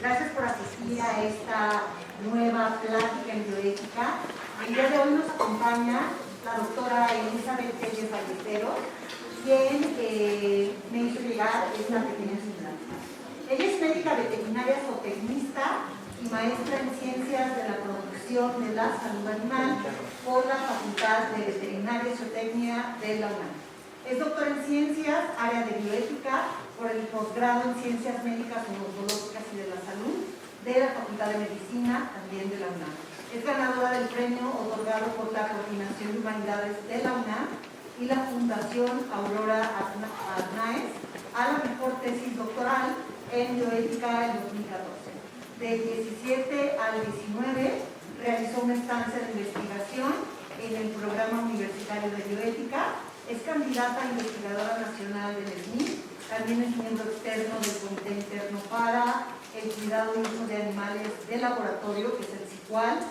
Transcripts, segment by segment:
Gracias por asistir a esta nueva plática en bioética. El día de hoy nos acompaña la doctora Elizabeth Telles Ballesteros, quien me hizo llegar esta pequeña semblanza. Ella es médica veterinaria zootecnista y maestra en ciencias de la producción de la salud animal por la Facultad de Veterinaria y Zootecnia de la UNAM. Es doctora en ciencias, área de bioética, por el posgrado en ciencias médicas, odontológicas y de la salud de la Facultad de Medicina, también de la UNAM. Es ganadora del premio otorgado por la Coordinación de Humanidades de la UNAM y la Fundación Aurora Arnaez a la mejor tesis doctoral en bioética en 2014. Del 17 al 19 realizó una estancia de investigación en el Programa Universitario de Bioética. Es candidata a investigadora nacional del SNI. También es miembro externo del Comité Interno para el Cuidado y Uso de Animales de Laboratorio, que es el CICUAL,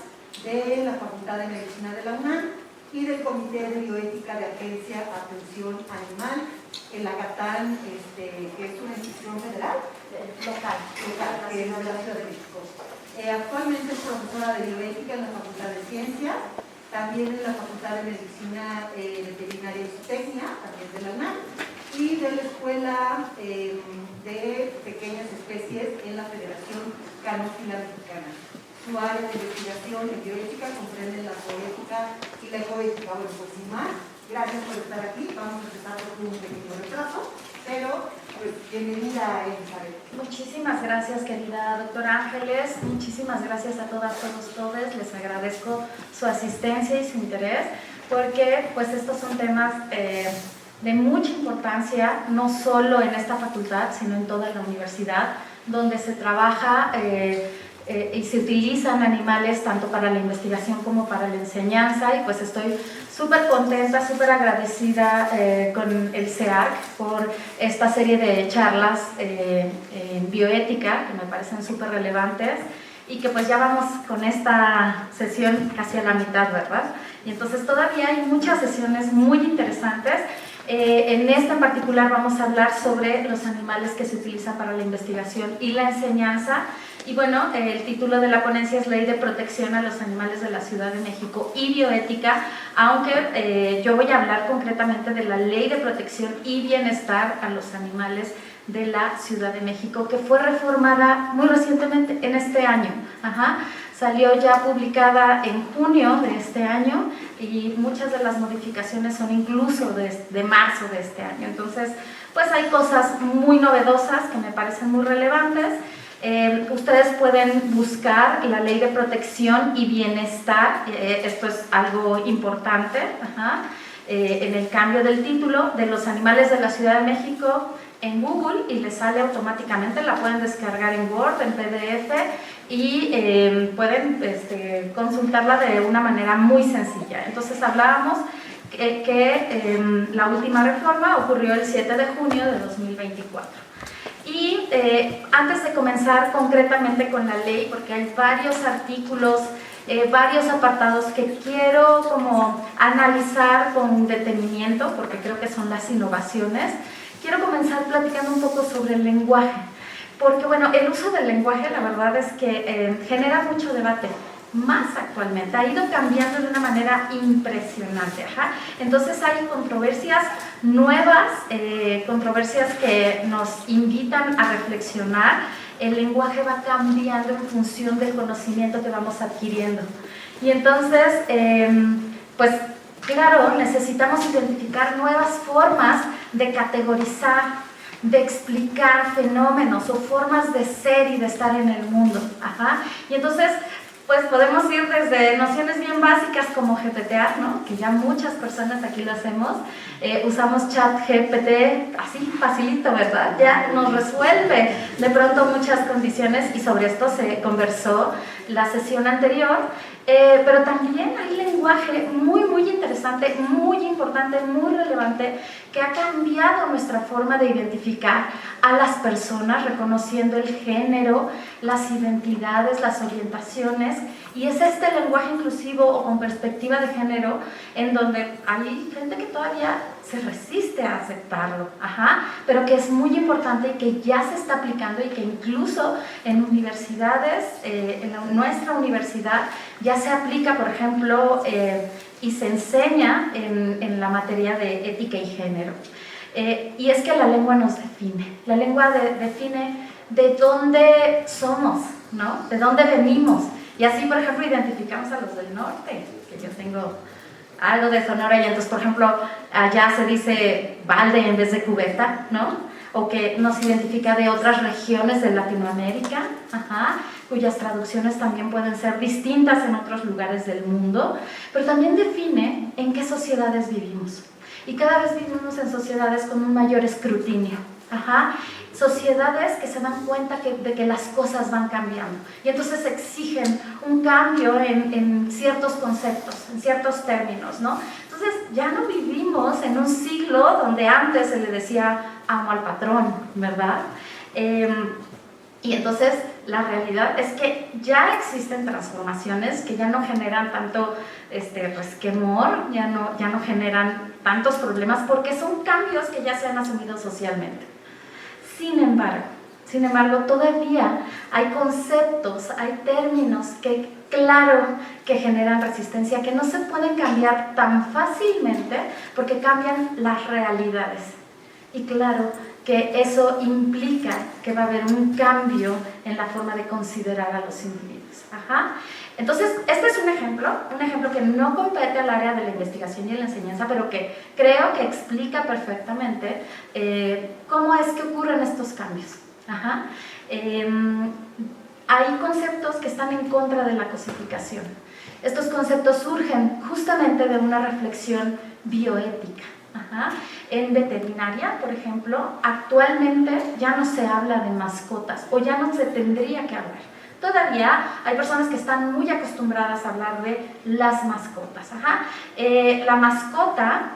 de la Facultad de Medicina de la UNAM, y del Comité de Bioética de Agencia Atención Animal, el AGATAN, que es una institución federal, local, que es de la Ciudad de México. Actualmente es profesora de bioética en la Facultad de Ciencias, también en la Facultad de Medicina Veterinaria y Zootecnia, también de la UNAM, y de la Escuela de Pequeñas Especies en la Federación Canófila Mexicana. Su área de investigación en bioética comprende la zoética y la ecoética. Bueno, pues sin más, gracias por estar aquí. Vamos a empezar con un pequeño retraso, pero pues bienvenida, Elizabeth. Muchísimas gracias, querida doctora Ángeles. Muchísimas gracias a todas, todos. Les agradezco su asistencia y su interés, porque pues estos son temas de mucha importancia, no solo en esta facultad, sino en toda la universidad, donde se trabaja y se utilizan animales tanto para la investigación como para la enseñanza, y pues estoy súper contenta, súper agradecida con el CEAC por esta serie de charlas en bioética que me parecen súper relevantes, y que pues ya vamos con esta sesión casi a la mitad, ¿verdad? Y entonces todavía hay muchas sesiones muy interesantes. En esta en particular vamos a hablar sobre los animales que se utilizan para la investigación y la enseñanza. Y bueno, el título de la ponencia es Ley de Protección a los Animales de la Ciudad de México y Bioética, aunque yo voy a hablar concretamente de la Ley de Protección y Bienestar a los Animales de la Ciudad de México, que fue reformada muy recientemente, en este año. Salió ya publicada en junio de este año, y muchas de las modificaciones son incluso de marzo de este año. Entonces, pues hay cosas muy novedosas que me parecen muy relevantes. Ustedes pueden buscar la Ley de Protección y Bienestar, esto es algo importante, en el cambio del título de los animales de la Ciudad de México en Google, y les sale automáticamente. La pueden descargar en Word, en PDF, y pueden consultarla de una manera muy sencilla. Entonces hablábamos que la última reforma ocurrió el 7 de junio de 2024. Y antes de comenzar concretamente con la ley, porque hay varios artículos, varios apartados que quiero como analizar con detenimiento, porque creo que son las innovaciones, quiero comenzar platicando un poco sobre el lenguaje. Porque bueno, el uso del lenguaje, la verdad es que genera mucho debate, más actualmente, ha ido cambiando de una manera impresionante. Entonces hay controversias nuevas, controversias que nos invitan a reflexionar. El lenguaje va cambiando en función del conocimiento que vamos adquiriendo. Y entonces, pues claro, necesitamos identificar nuevas formas de categorizar, de explicar fenómenos o formas de ser y de estar en el mundo. Y entonces, pues podemos ir desde nociones bien básicas como GPTear, ¿no? Que ya muchas personas aquí lo hacemos, usamos ChatGPT así facilito, ¿verdad? Ya nos resuelve de pronto muchas condiciones, y sobre esto se conversó la sesión anterior. Pero también hay lenguaje muy interesante, muy importante, muy relevante, que ha cambiado nuestra forma de identificar a las personas, reconociendo el género, las identidades, las orientaciones, y es este lenguaje inclusivo o con perspectiva de género en donde hay gente que todavía se resiste a aceptarlo, pero que es muy importante y que ya se está aplicando y que incluso en universidades, nuestra universidad ya se aplica, por ejemplo, y se enseña en la materia de ética y género. Y es que la lengua nos define, la lengua define de dónde somos, ¿no? De dónde venimos. Y así, por ejemplo, identificamos a los del norte, que yo tengo algo de Sonora y entonces, por ejemplo, allá se dice balde en vez de cubeta, ¿no? O que nos identifica de otras regiones de Latinoamérica, cuyas traducciones también pueden ser distintas en otros lugares del mundo, pero también define en qué sociedades vivimos. Y cada vez vivimos en sociedades con un mayor escrutinio. Sociedades que se dan cuenta de que las cosas van cambiando y entonces exigen un cambio en ciertos conceptos, en ciertos términos, ¿no? Entonces ya no vivimos en un siglo donde antes se le decía amo al patrón, ¿verdad? Y entonces la realidad es que ya existen transformaciones que ya no generan tanto resquemor, ya no generan tantos problemas porque son cambios que ya se han asumido socialmente. Sin embargo, todavía hay conceptos, hay términos que, claro, que generan resistencia, que no se pueden cambiar tan fácilmente porque cambian las realidades. Y claro, que eso implica que va a haber un cambio en la forma de considerar a los individuos. Entonces, este es un ejemplo que no compete al área de la investigación y de la enseñanza, pero que creo que explica perfectamente cómo es que ocurren estos cambios. Hay conceptos que están en contra de la cosificación. Estos conceptos surgen justamente de una reflexión bioética. En veterinaria, por ejemplo, actualmente ya no se habla de mascotas o ya no se tendría que hablar. Todavía hay personas que están muy acostumbradas a hablar de las mascotas. La mascota,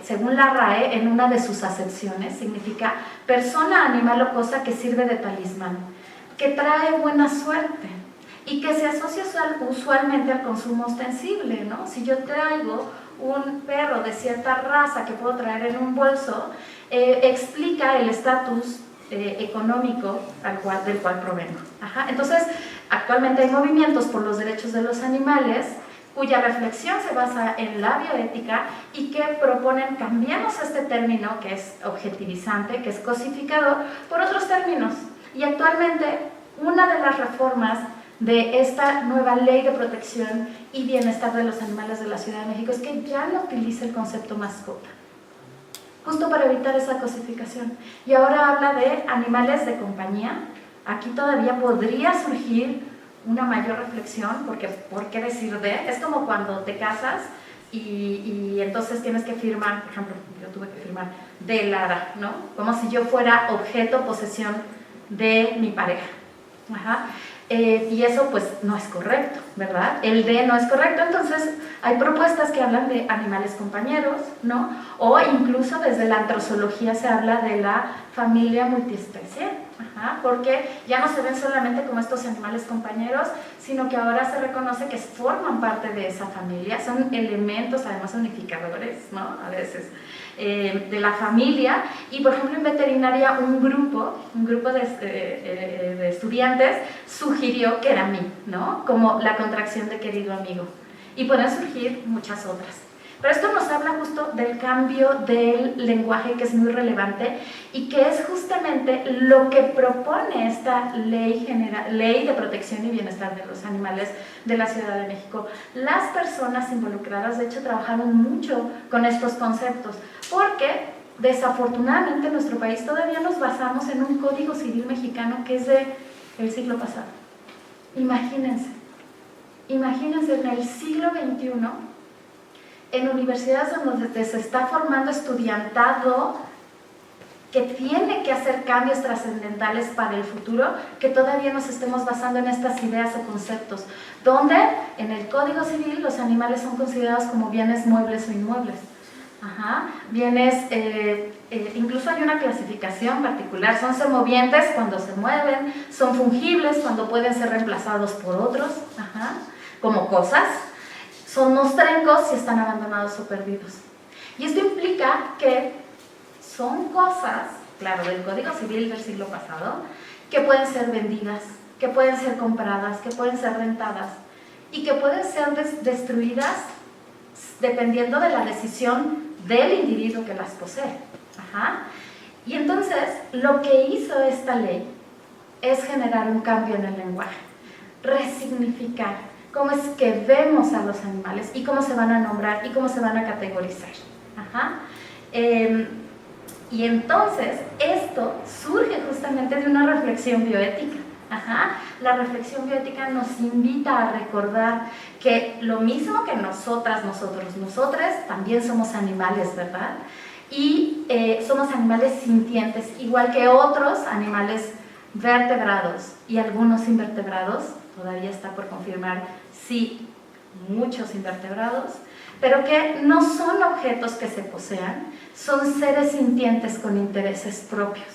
según la RAE, en una de sus acepciones, significa persona, animal o cosa que sirve de talismán, que trae buena suerte y que se asocia usualmente al consumo ostensible, ¿no? Si yo traigo un perro de cierta raza que puedo traer en un bolso, explica el estatus económico del cual provengo. Entonces, actualmente hay movimientos por los derechos de los animales cuya reflexión se basa en la bioética y que proponen cambiemos este término que es objetivizante, que es cosificador, por otros términos. Y actualmente, una de las reformas de esta nueva ley de protección y bienestar de los animales de la Ciudad de México es que ya no utiliza el concepto mascota, justo para evitar esa cosificación. Y ahora habla de animales de compañía. Aquí todavía podría surgir una mayor reflexión, porque ¿por qué decir de? Es como cuando te casas y entonces tienes que firmar, por ejemplo, yo tuve que firmar de Lara, ¿no? Como si yo fuera objeto, posesión de mi pareja. Y eso pues no es correcto, ¿verdad? El de no es correcto, entonces hay propuestas que hablan de animales compañeros, ¿no? O incluso desde la antrozoología se habla de la familia multiespecie, porque ya no se ven solamente como estos animales compañeros, sino que ahora se reconoce que forman parte de esa familia, son elementos además unificadores, ¿no? A veces, de la familia. Y por ejemplo en veterinaria un grupo de estudiantes sugirió que era mí, ¿no? Como la contracción de querido amigo, y pueden surgir muchas otras. Pero esto nos habla justo del cambio del lenguaje, que es muy relevante y que es justamente lo que propone esta ley de protección y bienestar de los animales de la Ciudad de México. Las personas involucradas, de hecho, trabajaron mucho con estos conceptos, porque desafortunadamente en nuestro país todavía nos basamos en un código civil mexicano que es del siglo pasado. Imagínense en el siglo XXI, en universidades donde se está formando estudiantado que tiene que hacer cambios trascendentales para el futuro, que todavía nos estemos basando en estas ideas o conceptos, donde en el Código Civil los animales son considerados como bienes muebles o inmuebles. Bienes incluso hay una clasificación particular, son semovientes cuando se mueven, son fungibles cuando pueden ser reemplazados por otros, como cosas, son mostrencos si están abandonados o perdidos. Y esto implica que son cosas, claro, del Código Civil del siglo pasado, que pueden ser vendidas, que pueden ser compradas, que pueden ser rentadas y que pueden ser destruidas dependiendo de la decisión del individuo que las posee. Y entonces, lo que hizo esta ley es generar un cambio en el lenguaje, resignificar cómo es que vemos a los animales y cómo se van a nombrar y cómo se van a categorizar. Y entonces, esto surge justamente de una reflexión bioética. La reflexión bioética nos invita a recordar que lo mismo que nosotras, nosotres, también somos animales, ¿verdad? Y somos animales sintientes, igual que otros animales vertebrados y algunos invertebrados, todavía está por confirmar si muchos invertebrados, pero que no son objetos que se posean, son seres sintientes con intereses propios.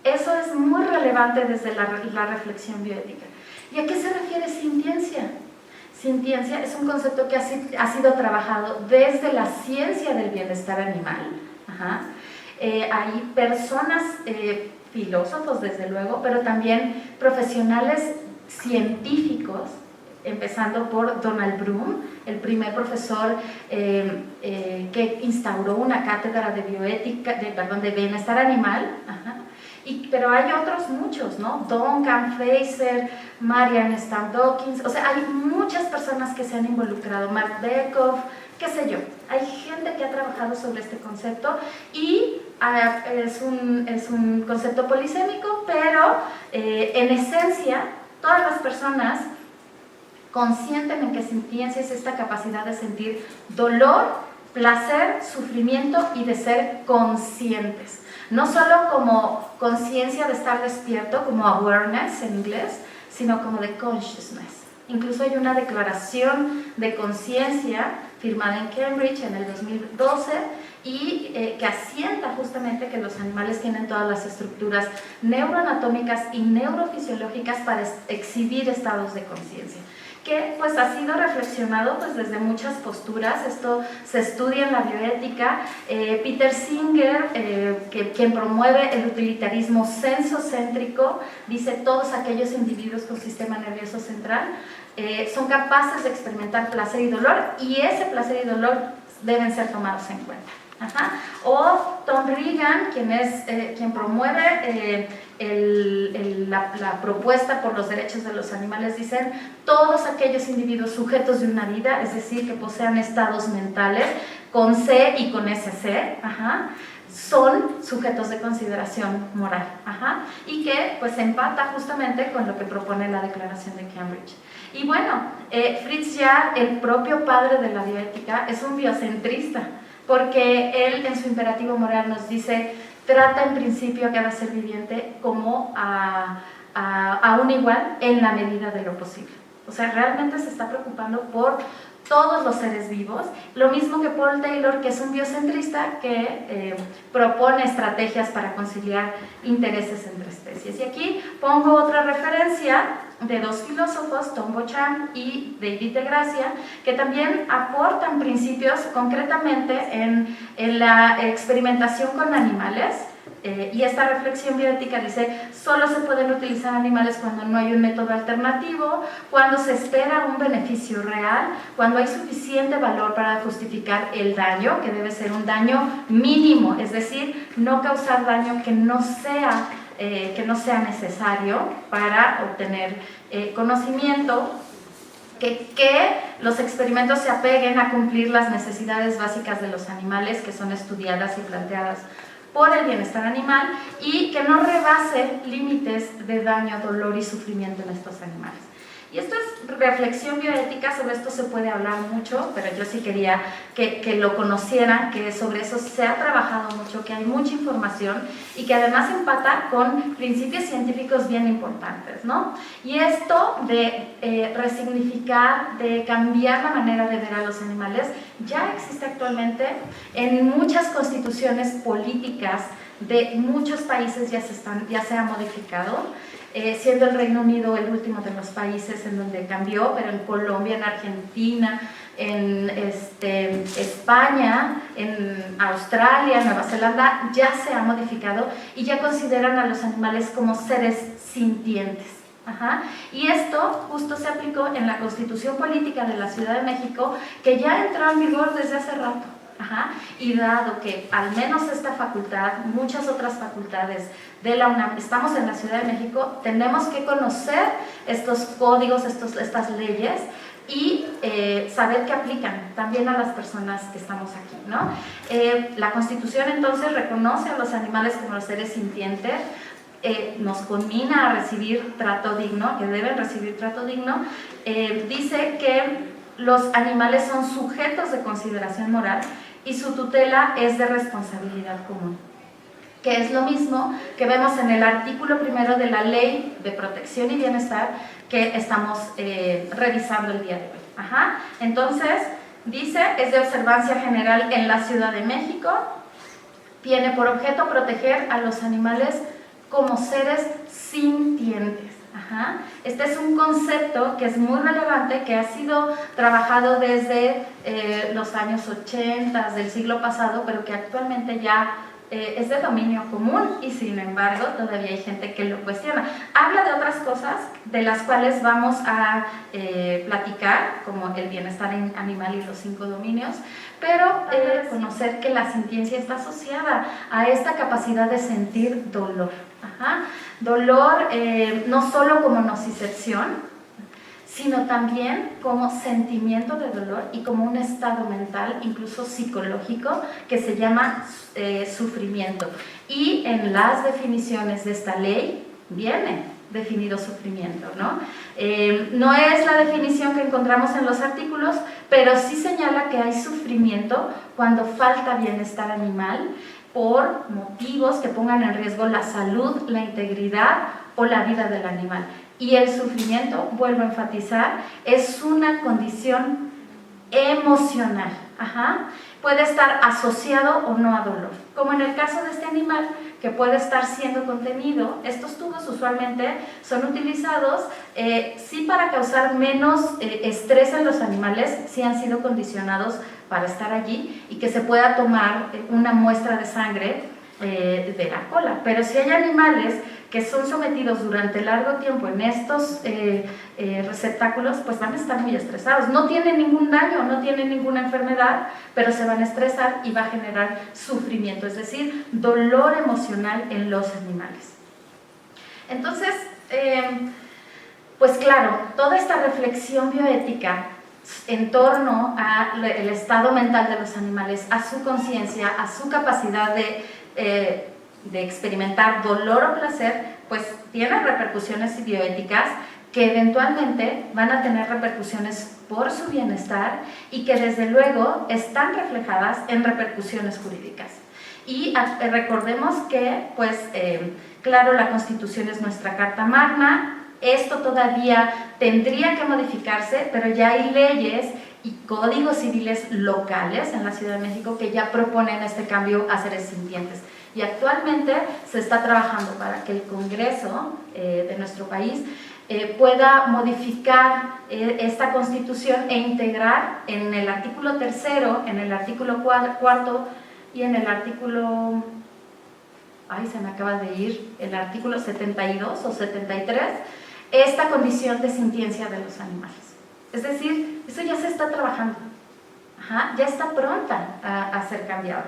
Eso es muy relevante desde la reflexión bioética. ¿Y a qué se refiere sintiencia? Sintiencia es un concepto que ha sido trabajado desde la ciencia del bienestar animal. Hay personas, filósofos desde luego, pero también profesionales científicos, empezando por Donald Bloom, el primer profesor que instauró una cátedra de bioética, de bienestar animal. Pero hay otros muchos, ¿no? Duncan, Fraser, Marianne Stan Dawkins, o sea, hay muchas personas que se han involucrado, Mark Bekoff, qué sé yo, hay gente que ha trabajado sobre este concepto y es un concepto polisémico, pero en esencia, todas las personas consienten en que sintiencia es esta capacidad de sentir dolor, placer, sufrimiento y de ser conscientes. No solo como conciencia de estar despierto, como awareness en inglés, sino como de consciousness. Incluso hay una declaración de conciencia firmada en Cambridge en el 2012 y que asienta justamente que los animales tienen todas las estructuras neuroanatómicas y neurofisiológicas para exhibir estados de conciencia, que pues ha sido reflexionado pues desde muchas posturas. Esto se estudia en la bioética. Peter Singer, quien promueve el utilitarismo sensocéntrico, dice todos aquellos individuos con sistema nervioso central son capaces de experimentar placer y dolor, y ese placer y dolor deben ser tomados en cuenta. O Tom Regan, quien promueve la propuesta por los derechos de los animales, dicen todos aquellos individuos sujetos de una vida, es decir, que posean estados mentales con C y con SC, son sujetos de consideración moral, y que pues empata justamente con lo que propone la Declaración de Cambridge. Y bueno, Fritz Jarr, el propio padre de la bioética, es un biocentrista, porque él en su imperativo moral nos dice, trata en principio a cada ser viviente como a un igual en la medida de lo posible. O sea, realmente se está preocupando por todos los seres vivos, lo mismo que Paul Taylor, que es un biocentrista que propone estrategias para conciliar intereses entre especies. Y aquí pongo otra referencia de dos filósofos, Tom Beauchamp y David de Gracia, que también aportan principios concretamente en la experimentación con animales. Y esta reflexión bioética dice, solo se pueden utilizar animales cuando no hay un método alternativo, cuando se espera un beneficio real, cuando hay suficiente valor para justificar el daño, que debe ser un daño mínimo, es decir, no causar daño que no sea necesario para obtener conocimiento, que los experimentos se apeguen a cumplir las necesidades básicas de los animales que son estudiadas y planteadas por el bienestar animal, y que no rebase límites de daño, dolor y sufrimiento en estos animales. Y esto es reflexión bioética, sobre esto se puede hablar mucho, pero yo sí quería que lo conocieran, que sobre eso se ha trabajado mucho, que hay mucha información y que además empata con principios científicos bien importantes, ¿no? Y esto de resignificar, de cambiar la manera de ver a los animales, ya existe actualmente en muchas constituciones políticas de muchos países, ya se ha modificado. Siendo el Reino Unido el último de los países en donde cambió, pero en Colombia, en Argentina, en España, en Australia, Nueva Zelanda, ya se ha modificado y ya consideran a los animales como seres sintientes. Ajá. Y esto justo se aplicó en la Constitución Política de la Ciudad de México, que ya entró en vigor desde hace rato. Ajá. Y dado que al menos esta facultad, muchas otras facultades de la UNAM, estamos en la Ciudad de México, tenemos que conocer estos códigos, estas leyes y saber que aplican también a las personas que estamos aquí, ¿no? La Constitución entonces reconoce a los animales como los seres sintientes, nos conmina a recibir trato digno, que deben recibir trato digno, dice que los animales son sujetos de consideración moral y su tutela es de responsabilidad común, que es lo mismo que vemos en el artículo 1 de la Ley de Protección y Bienestar que estamos revisando el día de hoy. Ajá. Entonces, dice, es de observancia general en la Ciudad de México, tiene por objeto proteger a los animales como seres sintientes. Ajá. Este es un concepto que es muy relevante, que ha sido trabajado desde los años 80 del siglo pasado, pero que actualmente ya es de dominio común y sin embargo todavía hay gente que lo cuestiona. Habla de otras cosas de las cuales vamos a platicar, como el bienestar animal y los 5 dominios, pero conocer que la sintiencia está asociada a esta capacidad de sentir dolor. Ajá. Dolor no solo como nocicepción, sino también como sentimiento de dolor y como un estado mental, incluso psicológico, que se llama sufrimiento. Y en las definiciones de esta ley viene definido sufrimiento, ¿no? No es la definición que encontramos en los artículos, pero sí señala que hay sufrimiento cuando falta bienestar animal por motivos que pongan en riesgo la salud, la integridad o la vida del animal. Y el sufrimiento, vuelvo a enfatizar, es una condición emocional. Ajá. Puede estar asociado o no a dolor. Como en el caso de este animal, que puede estar siendo contenido, estos tubos usualmente son utilizados sí para causar menos estrés en los animales, sí han sido condicionados para estar allí y que se pueda tomar una muestra de sangre de la cola. Pero si hay animales que son sometidos durante largo tiempo en estos receptáculos, pues van a estar muy estresados. No tienen ningún daño, no tienen ninguna enfermedad, pero se van a estresar y va a generar sufrimiento, es decir, dolor emocional en los animales. Entonces, pues claro, toda esta reflexión bioética en torno al estado mental de los animales, a su conciencia, a su capacidad de experimentar dolor o placer, pues tiene repercusiones bioéticas que eventualmente van a tener repercusiones por su bienestar y que desde luego están reflejadas en repercusiones jurídicas. Y recordemos que, pues, claro, la Constitución es nuestra Carta Magna. Esto todavía tendría que modificarse, pero ya hay leyes y códigos civiles locales en la Ciudad de México que ya proponen este cambio a seres sintientes. Y actualmente se está trabajando para que el Congreso de nuestro país pueda modificar esta Constitución e integrar en el artículo 3º, en el artículo 4º y en el artículo... Ay, se me acaba de ir, el artículo 72 o 73, esta condición de sintiencia de los animales. Es decir, eso ya se está trabajando. Ajá, ya está pronta a ser cambiada.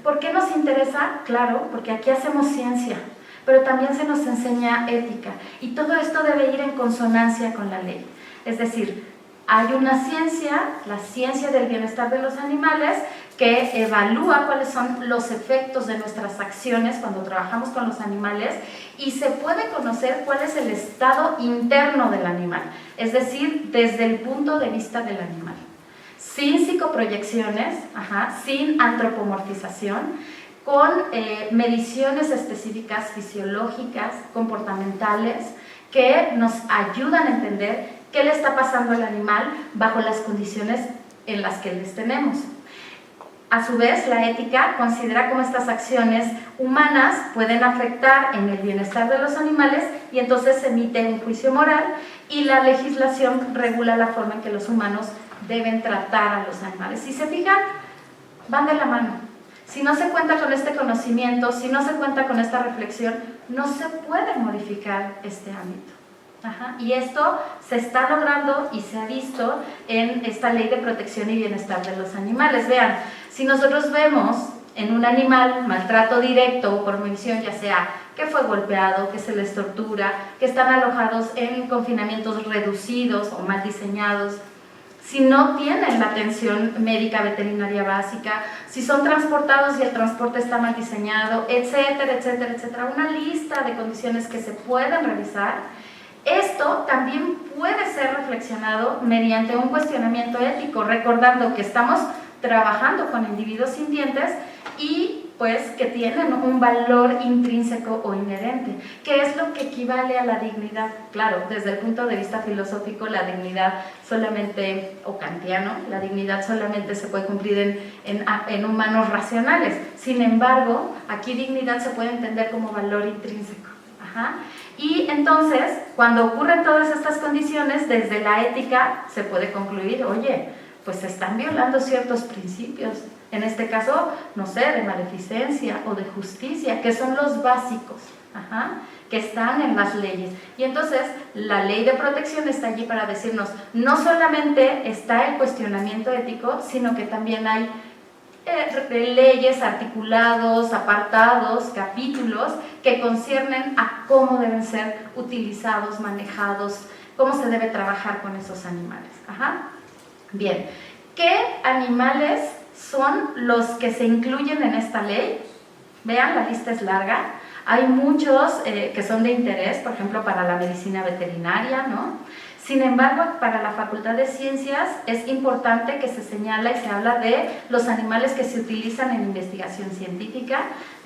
¿Por qué nos interesa? Claro, porque aquí hacemos ciencia, pero también se nos enseña ética. Y todo esto debe ir en consonancia con la ley. Es decir, hay una ciencia, la ciencia del bienestar de los animales, que evalúa cuáles son los efectos de nuestras acciones cuando trabajamos con los animales y se puede conocer cuál es el estado interno del animal, es decir, desde el punto de vista del animal, sin psicoproyecciones, sin antropomorfización, con mediciones específicas fisiológicas, comportamentales, que nos ayudan a entender qué le está pasando al animal bajo las condiciones en las que les tenemos. A su vez, la ética considera cómo estas acciones humanas pueden afectar en el bienestar de los animales y entonces se emite un juicio moral y la legislación regula la forma en que los humanos deben tratar a los animales. Si se fijan, van de la mano. Si no se cuenta con este conocimiento, si no se cuenta con esta reflexión, no se puede modificar este ámbito. Y esto se está logrando y se ha visto en esta ley de protección y bienestar de los animales. Vean, si nosotros vemos en un animal maltrato directo o por omisión, ya sea que fue golpeado, que se les tortura, que están alojados en confinamientos reducidos o mal diseñados, si no tienen la atención médica veterinaria básica, si son transportados y el transporte está mal diseñado, etcétera, etcétera, etcétera, una lista de condiciones que se pueden revisar. Esto también puede ser reflexionado mediante un cuestionamiento ético, recordando que estamos trabajando con individuos sintientes y pues que tienen un valor intrínseco o inherente, que es lo que equivale a la dignidad. Claro, desde el punto de vista filosófico, la dignidad solamente, o kantiano, la dignidad solamente se puede cumplir en humanos racionales. Sin embargo, aquí dignidad se puede entender como valor intrínseco. Y entonces, cuando ocurren todas estas condiciones, desde la ética se puede concluir, oye, pues se están violando ciertos principios, en este caso, no sé, de maleficencia o de justicia, que son los básicos, que están en las leyes. Y entonces, la ley de protección está allí para decirnos, no solamente está el cuestionamiento ético, sino que también hay leyes, articulados, apartados, capítulos que conciernen a cómo deben ser utilizados, manejados, cómo se debe trabajar con esos animales. Bien, ¿qué animales son los que se incluyen en esta ley? Vean, la lista es larga. Hay muchos que son de interés, por ejemplo, para la medicina veterinaria, ¿no? Sin embargo, para la Facultad de Ciencias es importante que se señala y se habla de los animales que se utilizan en investigación científica.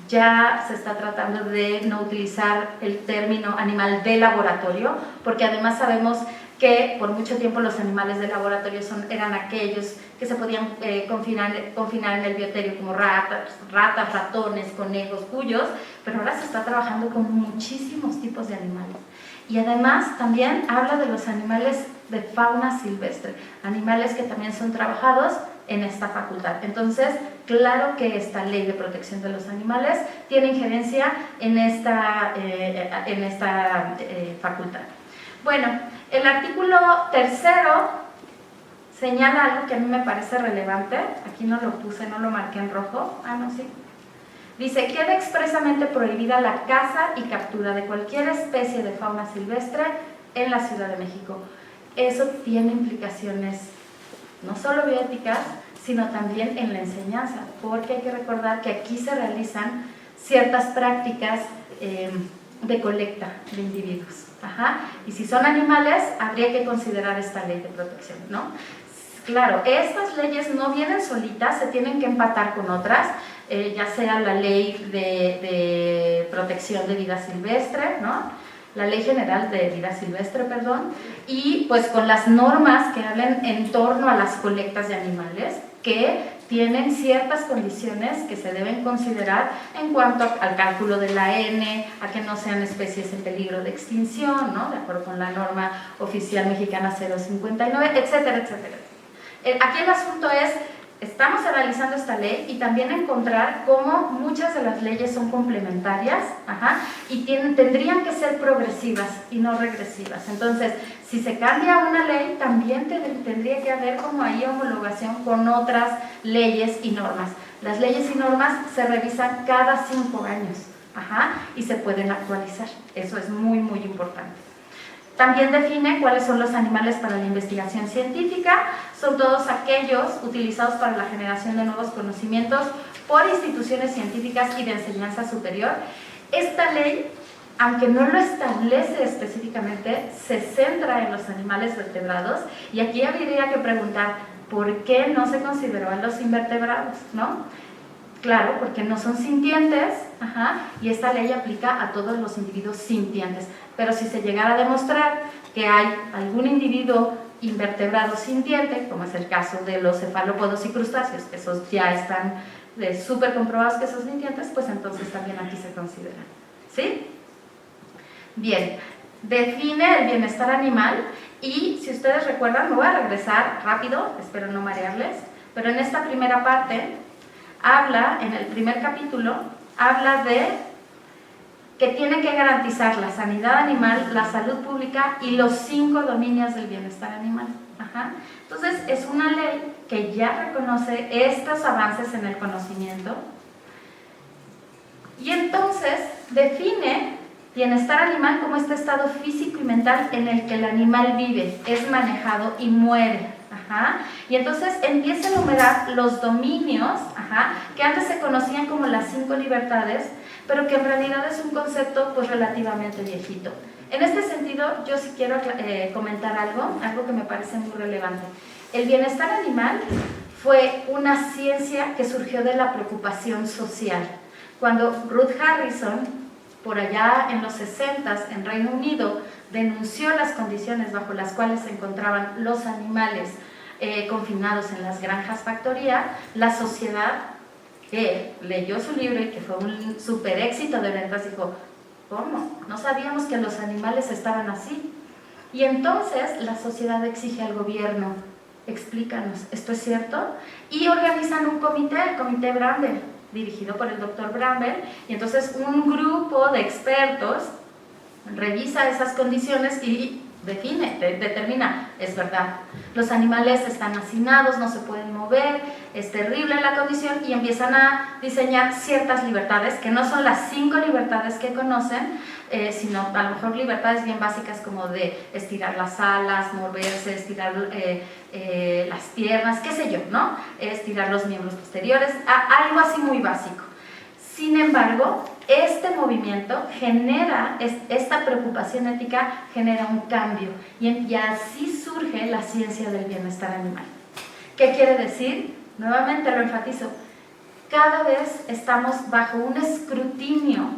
Ya se está tratando de no utilizar el término animal de laboratorio, porque además sabemos que por mucho tiempo los animales de laboratorio eran aquellos que se podían confinar en el bioterio, como ratas, ratones, conejos, cuyos, pero ahora se está trabajando con muchísimos tipos de animales. Y además también habla de los animales de fauna silvestre, animales que también son trabajados en esta facultad. Entonces, claro que esta ley de protección de los animales tiene injerencia en esta facultad. Bueno, el artículo 3º señala algo que a mí me parece relevante. Aquí no lo puse, no lo marqué en rojo. No, sí. Dice, queda expresamente prohibida la caza y captura de cualquier especie de fauna silvestre en la Ciudad de México. Eso tiene implicaciones no solo bioéticas, sino también en la enseñanza, porque hay que recordar que aquí se realizan ciertas prácticas de colecta de individuos. Y si son animales, habría que considerar esta ley de protección, ¿no? Claro, estas leyes no vienen solitas, se tienen que empatar con otras, ya sea la ley de protección de vida silvestre, ¿no? La Ley General de Vida Silvestre, perdón, y pues con las normas que hablan en torno a las colectas de animales, que tienen ciertas condiciones que se deben considerar en cuanto al cálculo de la N, a que no sean especies en peligro de extinción, ¿no? De acuerdo con la norma oficial mexicana 059, etcétera, etcétera. Aquí el asunto es, estamos analizando esta ley y también encontrar cómo muchas de las leyes son complementarias y tendrían que ser progresivas y no regresivas. Entonces, si se cambia una ley, también tendría que haber como ahí homologación con otras leyes y normas. Las leyes y normas se revisan cada 5 años y se pueden actualizar. Eso es muy, muy importante. También define cuáles son los animales para la investigación científica. Son todos aquellos utilizados para la generación de nuevos conocimientos por instituciones científicas y de enseñanza superior. Esta ley, aunque no lo establece específicamente, se centra en los animales vertebrados, y aquí habría que preguntar, ¿por qué no se consideró a los invertebrados, no? Claro, porque no son sintientes, y esta ley aplica a todos los individuos sintientes. Pero si se llegara a demostrar que hay algún individuo invertebrado sintiente, como es el caso de los cefalópodos y crustáceos, que esos ya están súper comprobados que son sintientes, pues entonces también aquí se consideran. ¿Sí? Bien, define el bienestar animal, y si ustedes recuerdan, me voy a regresar rápido, espero no marearles, pero en esta primera parte habla, en el primer capítulo, habla de que tiene que garantizar la sanidad animal, la salud pública y los 5 dominios del bienestar animal. Entonces, es una ley que ya reconoce estos avances en el conocimiento, y entonces define bienestar animal como este estado físico y mental en el que el animal vive, es manejado y muere. Y entonces empieza a enumerar los dominios que antes se conocían como las 5 libertades, pero que en realidad es un concepto pues relativamente viejito. En este sentido, yo sí quiero comentar algo que me parece muy relevante. El bienestar animal fue una ciencia que surgió de la preocupación social. Cuando Ruth Harrison, por allá en los 60s en Reino Unido, denunció las condiciones bajo las cuales se encontraban los animales confinados en las granjas factoría, la sociedad que leyó su libro y que fue un súper éxito de ventas dijo, ¿cómo? No sabíamos que los animales estaban así. Y entonces la sociedad exige al gobierno, explícanos, ¿esto es cierto? Y organizan un comité, el Comité Bramble, dirigido por el doctor Bramble, y entonces un grupo de expertos revisa esas condiciones y define, determina, es verdad, los animales están hacinados, no se pueden mover, es terrible la condición, y empiezan a diseñar ciertas libertades, que no son las 5 libertades que conocen, sino a lo mejor libertades bien básicas como de estirar las alas, moverse, estirar las piernas, qué sé yo, ¿no? Estirar los miembros posteriores, algo así muy básico. Sin embargo, este movimiento genera, esta preocupación ética genera un cambio, y así surge la ciencia del bienestar animal. ¿Qué quiere decir? Nuevamente lo enfatizo, cada vez estamos bajo un escrutinio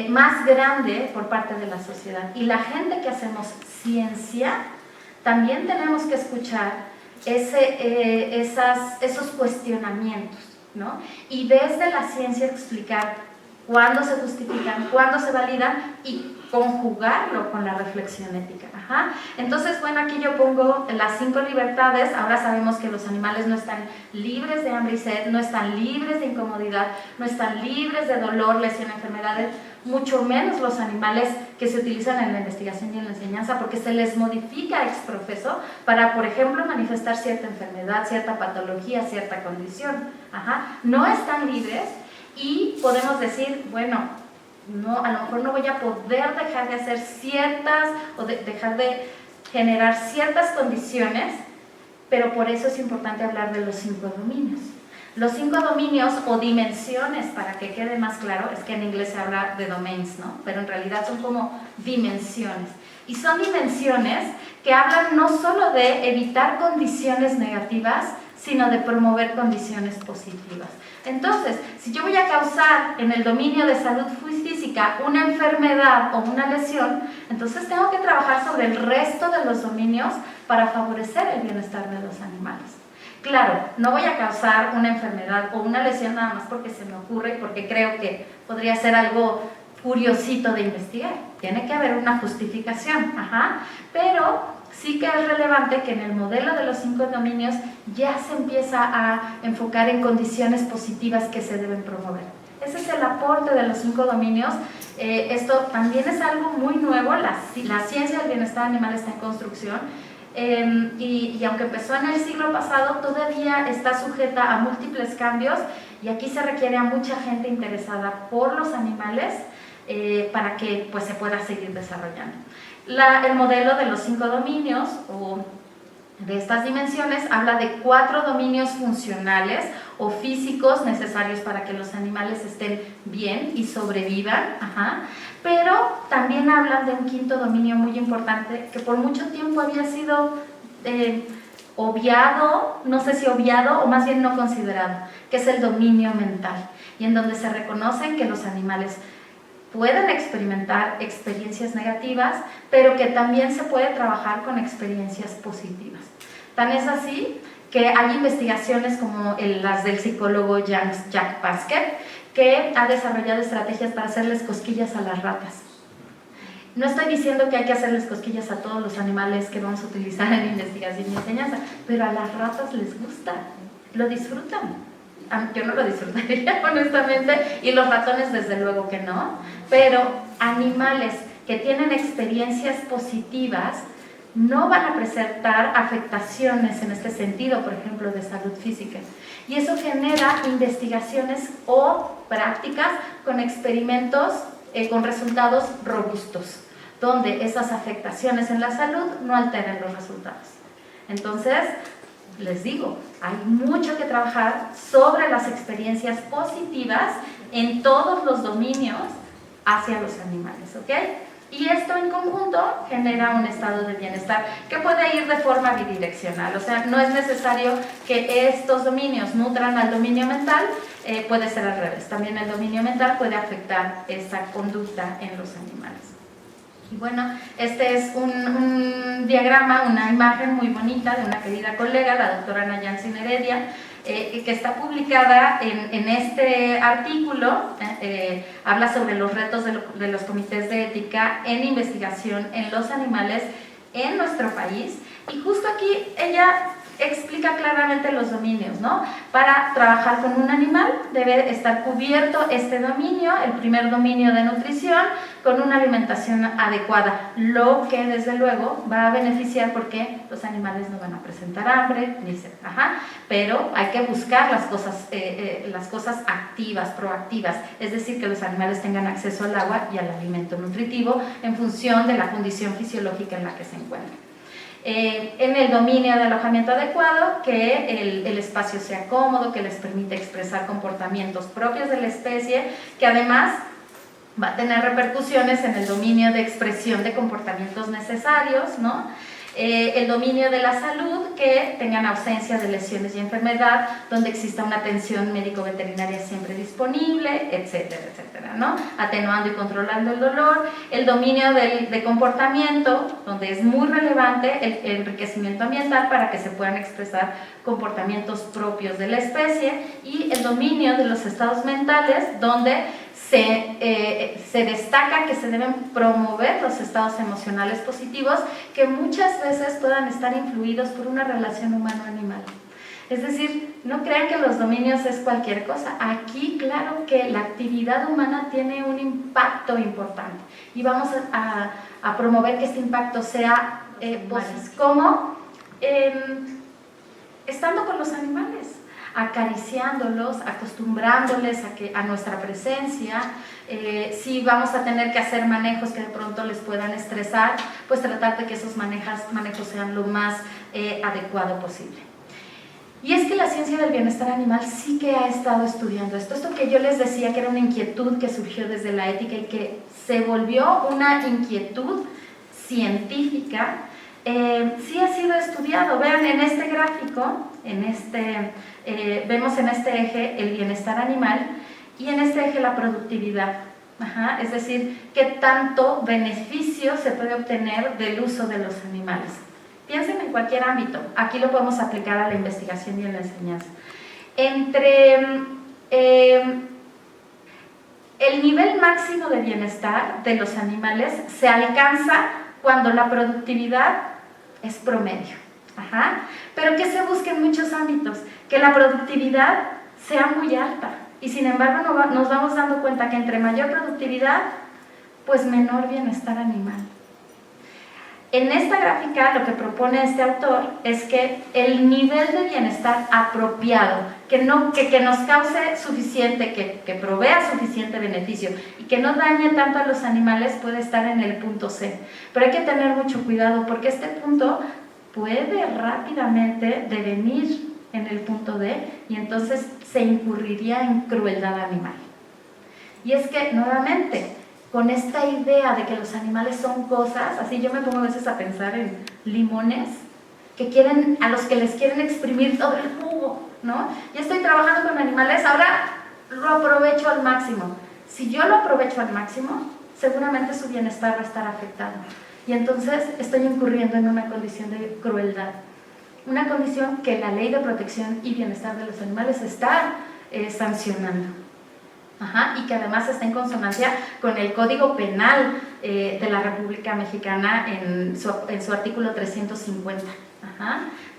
más grande por parte de la sociedad, y la gente que hacemos ciencia también tenemos que escuchar esos cuestionamientos, ¿no? Y desde la ciencia explicar cuándo se justifican, cuándo se validan, y conjugarlo con la reflexión ética. Entonces, bueno, aquí yo pongo las 5 libertades. Ahora sabemos que los animales no están libres de hambre y sed, no están libres de incomodidad, no están libres de dolor, lesión, enfermedades, mucho menos los animales que se utilizan en la investigación y en la enseñanza, porque se les modifica ex profeso para, por ejemplo, manifestar cierta enfermedad, cierta patología, cierta condición. No están libres, y podemos decir, bueno, no, a lo mejor no voy a poder dejar de hacer ciertas, o dejar de generar ciertas condiciones, pero por eso es importante hablar de los 5 dominios. Los 5 dominios o dimensiones, para que quede más claro, es que en inglés se habla de domains, ¿no? Pero en realidad son como dimensiones. Y son dimensiones que hablan no solo de evitar condiciones negativas, sino de promover condiciones positivas. Entonces, si yo voy a causar en el dominio de salud física una enfermedad o una lesión, entonces tengo que trabajar sobre el resto de los dominios para favorecer el bienestar de los animales. Claro, no voy a causar una enfermedad o una lesión nada más porque se me ocurre y porque creo que podría ser algo curiosito de investigar. Tiene que haber una justificación, pero sí que es relevante que en el modelo de los 5 dominios ya se empieza a enfocar en condiciones positivas que se deben promover. Ese es el aporte de los 5 dominios. Esto también es algo muy nuevo, la ciencia del bienestar animal está en construcción, y aunque empezó en el siglo pasado, todavía está sujeta a múltiples cambios, y aquí se requiere a mucha gente interesada por los animales, para que pues, se pueda seguir desarrollando. El modelo de los 5 dominios o de estas dimensiones habla de 4 dominios funcionales o físicos necesarios para que los animales estén bien y sobrevivan, pero también hablan de un 5.º dominio muy importante que por mucho tiempo había sido obviado, no sé si obviado o más bien no considerado, que es el dominio mental, y en donde se reconoce que los animales pueden experimentar experiencias negativas, pero que también se puede trabajar con experiencias positivas. Tan es así que hay investigaciones como las del psicólogo Jack Paskett, que ha desarrollado estrategias para hacerles cosquillas a las ratas. No estoy diciendo que hay que hacerles cosquillas a todos los animales que vamos a utilizar en investigación y enseñanza, pero a las ratas les gusta, lo disfrutan. Yo no lo disfrutaría, honestamente, y los ratones desde luego que no, pero animales que tienen experiencias positivas no van a presentar afectaciones en este sentido, por ejemplo, de salud física. Y eso genera investigaciones o prácticas con experimentos con resultados robustos, donde esas afectaciones en la salud no alteren los resultados. Entonces, les digo, hay mucho que trabajar sobre las experiencias positivas en todos los dominios hacia los animales, ¿ok? Y esto en conjunto genera un estado de bienestar que puede ir de forma bidireccional, o sea, no es necesario que estos dominios nutran al dominio mental, puede ser al revés, también el dominio mental puede afectar esa conducta en los animales. Y bueno, este es un diagrama, una imagen muy bonita de una querida colega, la doctora Ana Yancin Heredia, que está publicada en este artículo, habla sobre los retos de los comités de ética en investigación en los animales en nuestro país, y justo aquí ella explica claramente los dominios, ¿no? Para trabajar con un animal debe estar cubierto este dominio, el primer dominio de nutrición, con una alimentación adecuada, lo que desde luego va a beneficiar porque los animales no van a presentar hambre, ni sed, pero hay que buscar las cosas activas, proactivas, es decir, que los animales tengan acceso al agua y al alimento nutritivo en función de la condición fisiológica en la que se encuentran. En el dominio de alojamiento adecuado, que el espacio sea cómodo, que les permita expresar comportamientos propios de la especie, que además va a tener repercusiones en el dominio de expresión de comportamientos necesarios, ¿no? El dominio de la salud, que tengan ausencia de lesiones y enfermedad, donde exista una atención médico-veterinaria siempre disponible, etcétera, etcétera, ¿no? Atenuando y controlando el dolor. El dominio de comportamiento, donde es muy relevante el enriquecimiento ambiental para que se puedan expresar comportamientos propios de la especie. Y el dominio de los estados mentales, donde se destaca que se deben promover los estados emocionales positivos que muchas veces puedan estar influidos por una relación humano-animal. Es decir, no crean que los dominios es cualquier cosa. Aquí, claro que la actividad humana tiene un impacto importante y vamos a promover que este impacto sea como estando con los animales, acariciándolos, acostumbrándoles a nuestra presencia. Si vamos a tener que hacer manejos que de pronto les puedan estresar, pues tratar de que esos manejos sean lo más adecuado posible. Y es que la ciencia del bienestar animal sí que ha estado estudiando esto que yo les decía que era una inquietud que surgió desde la ética y que se volvió una inquietud científica, sí ha sido estudiado. Vean en este gráfico, vemos en este eje el bienestar animal y en este eje la productividad. Es decir, qué tanto beneficio se puede obtener del uso de los animales. Piensen en cualquier ámbito, aquí lo podemos aplicar a la investigación y a la enseñanza. El nivel máximo de bienestar de los animales se alcanza cuando la productividad es promedio. Pero ¿qué se busca en muchos ámbitos? Que la productividad sea muy alta. Y sin embargo nos vamos dando cuenta que entre mayor productividad, pues menor bienestar animal. En esta gráfica lo que propone este autor es que el nivel de bienestar apropiado, que nos cause suficiente, que provea suficiente beneficio y que no dañe tanto a los animales puede estar en el punto C. Pero hay que tener mucho cuidado porque este punto puede rápidamente devenir en el punto D y entonces se incurriría en crueldad animal. Y es que, nuevamente, con esta idea de que los animales son cosas, así yo me pongo a veces a pensar en limones a los que les quieren exprimir todo el jugo, ¿no? Ya estoy trabajando con animales, ahora lo aprovecho al máximo. Si yo lo aprovecho al máximo, seguramente su bienestar va a estar afectado. Y entonces estoy incurriendo en una condición de crueldad. Una condición que la Ley de Protección y Bienestar de los Animales está sancionando. Y que además está en consonancia con el Código Penal de la República Mexicana en su artículo 350,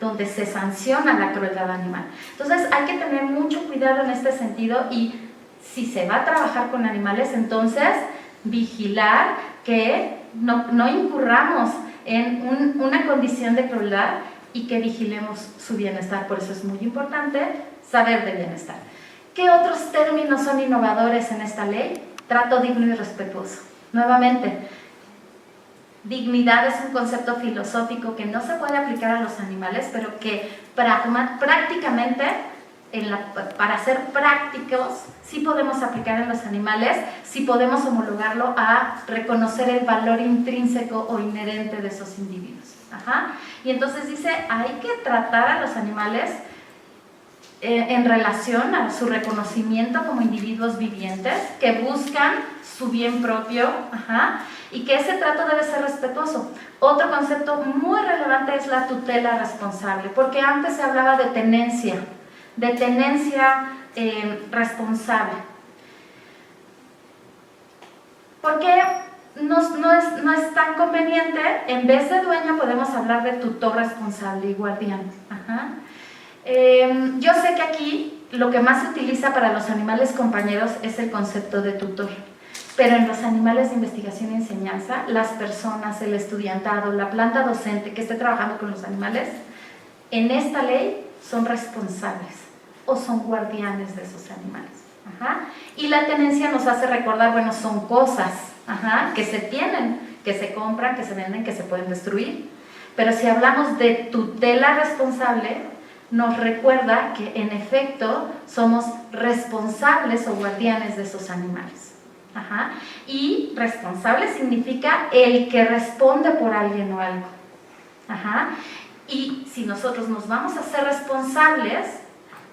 donde se sanciona la crueldad animal. Entonces hay que tener mucho cuidado en este sentido y si se va a trabajar con animales, entonces vigilar que no incurramos en una condición de crueldad y que vigilemos su bienestar. Por eso es muy importante saber de bienestar. ¿Qué otros términos son innovadores en esta ley? Trato digno y respetuoso. Nuevamente, dignidad es un concepto filosófico que no se puede aplicar a los animales, pero que prácticamente, para ser prácticos, sí podemos aplicar en los animales, sí podemos homologarlo a reconocer el valor intrínseco o inherente de esos individuos. Y entonces dice, hay que tratar a los animales en relación a su reconocimiento como individuos vivientes que buscan su bien propio, y que ese trato debe ser respetuoso. Otro concepto muy relevante es la tutela responsable, porque antes se hablaba de tenencia responsable. Porque no es tan conveniente, en vez de dueño podemos hablar de tutor responsable y guardián. Yo sé que aquí lo que más se utiliza para los animales compañeros es el concepto de tutor, pero en los animales de investigación y enseñanza, las personas, el estudiantado, la planta docente que esté trabajando con los animales, en esta ley son responsables o son guardianes de esos animales. Y la tenencia nos hace recordar, bueno, son cosas que se tienen, que se compran, que se venden, que se pueden destruir. Pero si hablamos de tutela responsable, nos recuerda que en efecto somos responsables o guardianes de esos animales. Y responsable significa el que responde por alguien o algo. Y si nosotros nos vamos a ser responsables,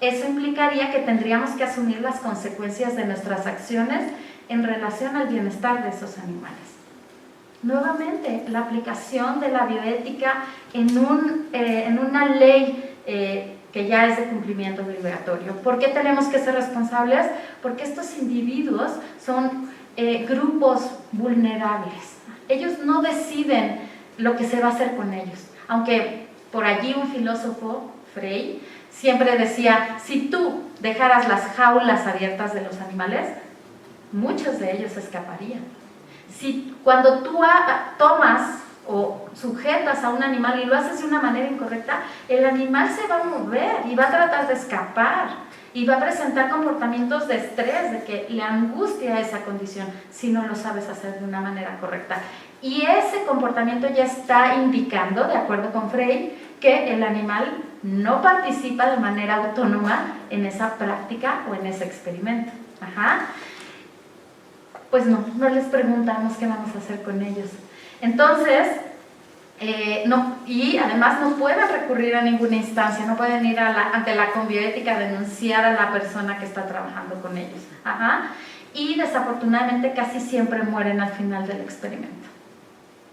eso implicaría que tendríamos que asumir las consecuencias de nuestras acciones en relación al bienestar de esos animales. Nuevamente, la aplicación de la bioética en una ley que ya es de cumplimiento obligatorio. ¿Por qué tenemos que ser responsables? Porque estos individuos son grupos vulnerables. Ellos no deciden lo que se va a hacer con ellos. Aunque por allí un filósofo, Frey, siempre decía, si tú dejaras las jaulas abiertas de los animales, muchos de ellos escaparían. Cuando tú tomas o sujetas a un animal y lo haces de una manera incorrecta, el animal se va a mover y va a tratar de escapar y va a presentar comportamientos de estrés, de que le angustia esa condición si no lo sabes hacer de una manera correcta. Y ese comportamiento ya está indicando, de acuerdo con Frey, que el animal no participa de manera autónoma en esa práctica o en ese experimento. Pues no les preguntamos qué vamos a hacer con ellos. Entonces, y además no pueden recurrir a ninguna instancia, no pueden ir ante la Conbioética a denunciar a la persona que está trabajando con ellos. Y desafortunadamente casi siempre mueren al final del experimento.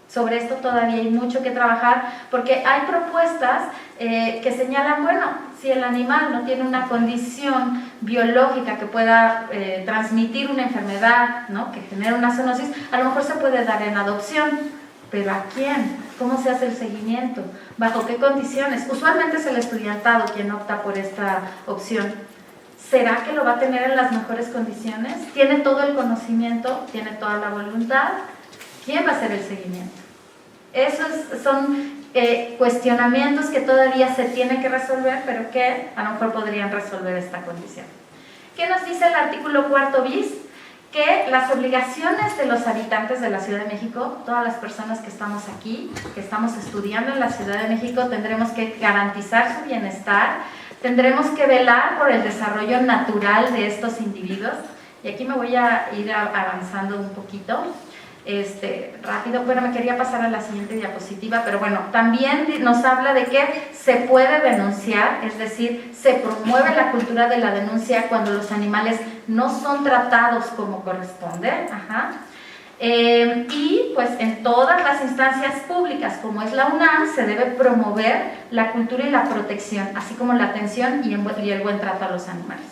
Sobre esto todavía hay mucho que trabajar porque hay propuestas que señalan, bueno, si el animal no tiene una condición biológica que pueda transmitir una enfermedad, ¿no?, que genere una zoonosis, a lo mejor se puede dar en adopción. ¿Pero a quién? ¿Cómo se hace el seguimiento? ¿Bajo qué condiciones? Usualmente es el estudiantado quien opta por esta opción. ¿Será que lo va a tener en las mejores condiciones? ¿Tiene todo el conocimiento? ¿Tiene toda la voluntad? ¿Quién va a hacer el seguimiento? Son cuestionamientos que todavía se tienen que resolver, pero que a lo mejor podrían resolver esta condición. ¿Qué nos dice el artículo 4 bis? Que las obligaciones de los habitantes de la Ciudad de México, todas las personas que estamos aquí, que estamos estudiando en la Ciudad de México, tendremos que garantizar su bienestar, tendremos que velar por el desarrollo natural de estos individuos. Y aquí me voy a ir avanzando un poquito. Rápido, bueno, me quería pasar a la siguiente diapositiva, pero bueno, también nos habla de que se puede denunciar, es decir, se promueve la cultura de la denuncia cuando los animales no son tratados como corresponde, y pues en todas las instancias públicas, como es la UNAM, se debe promover la cultura y la protección, así como la atención y el buen trato a los animales.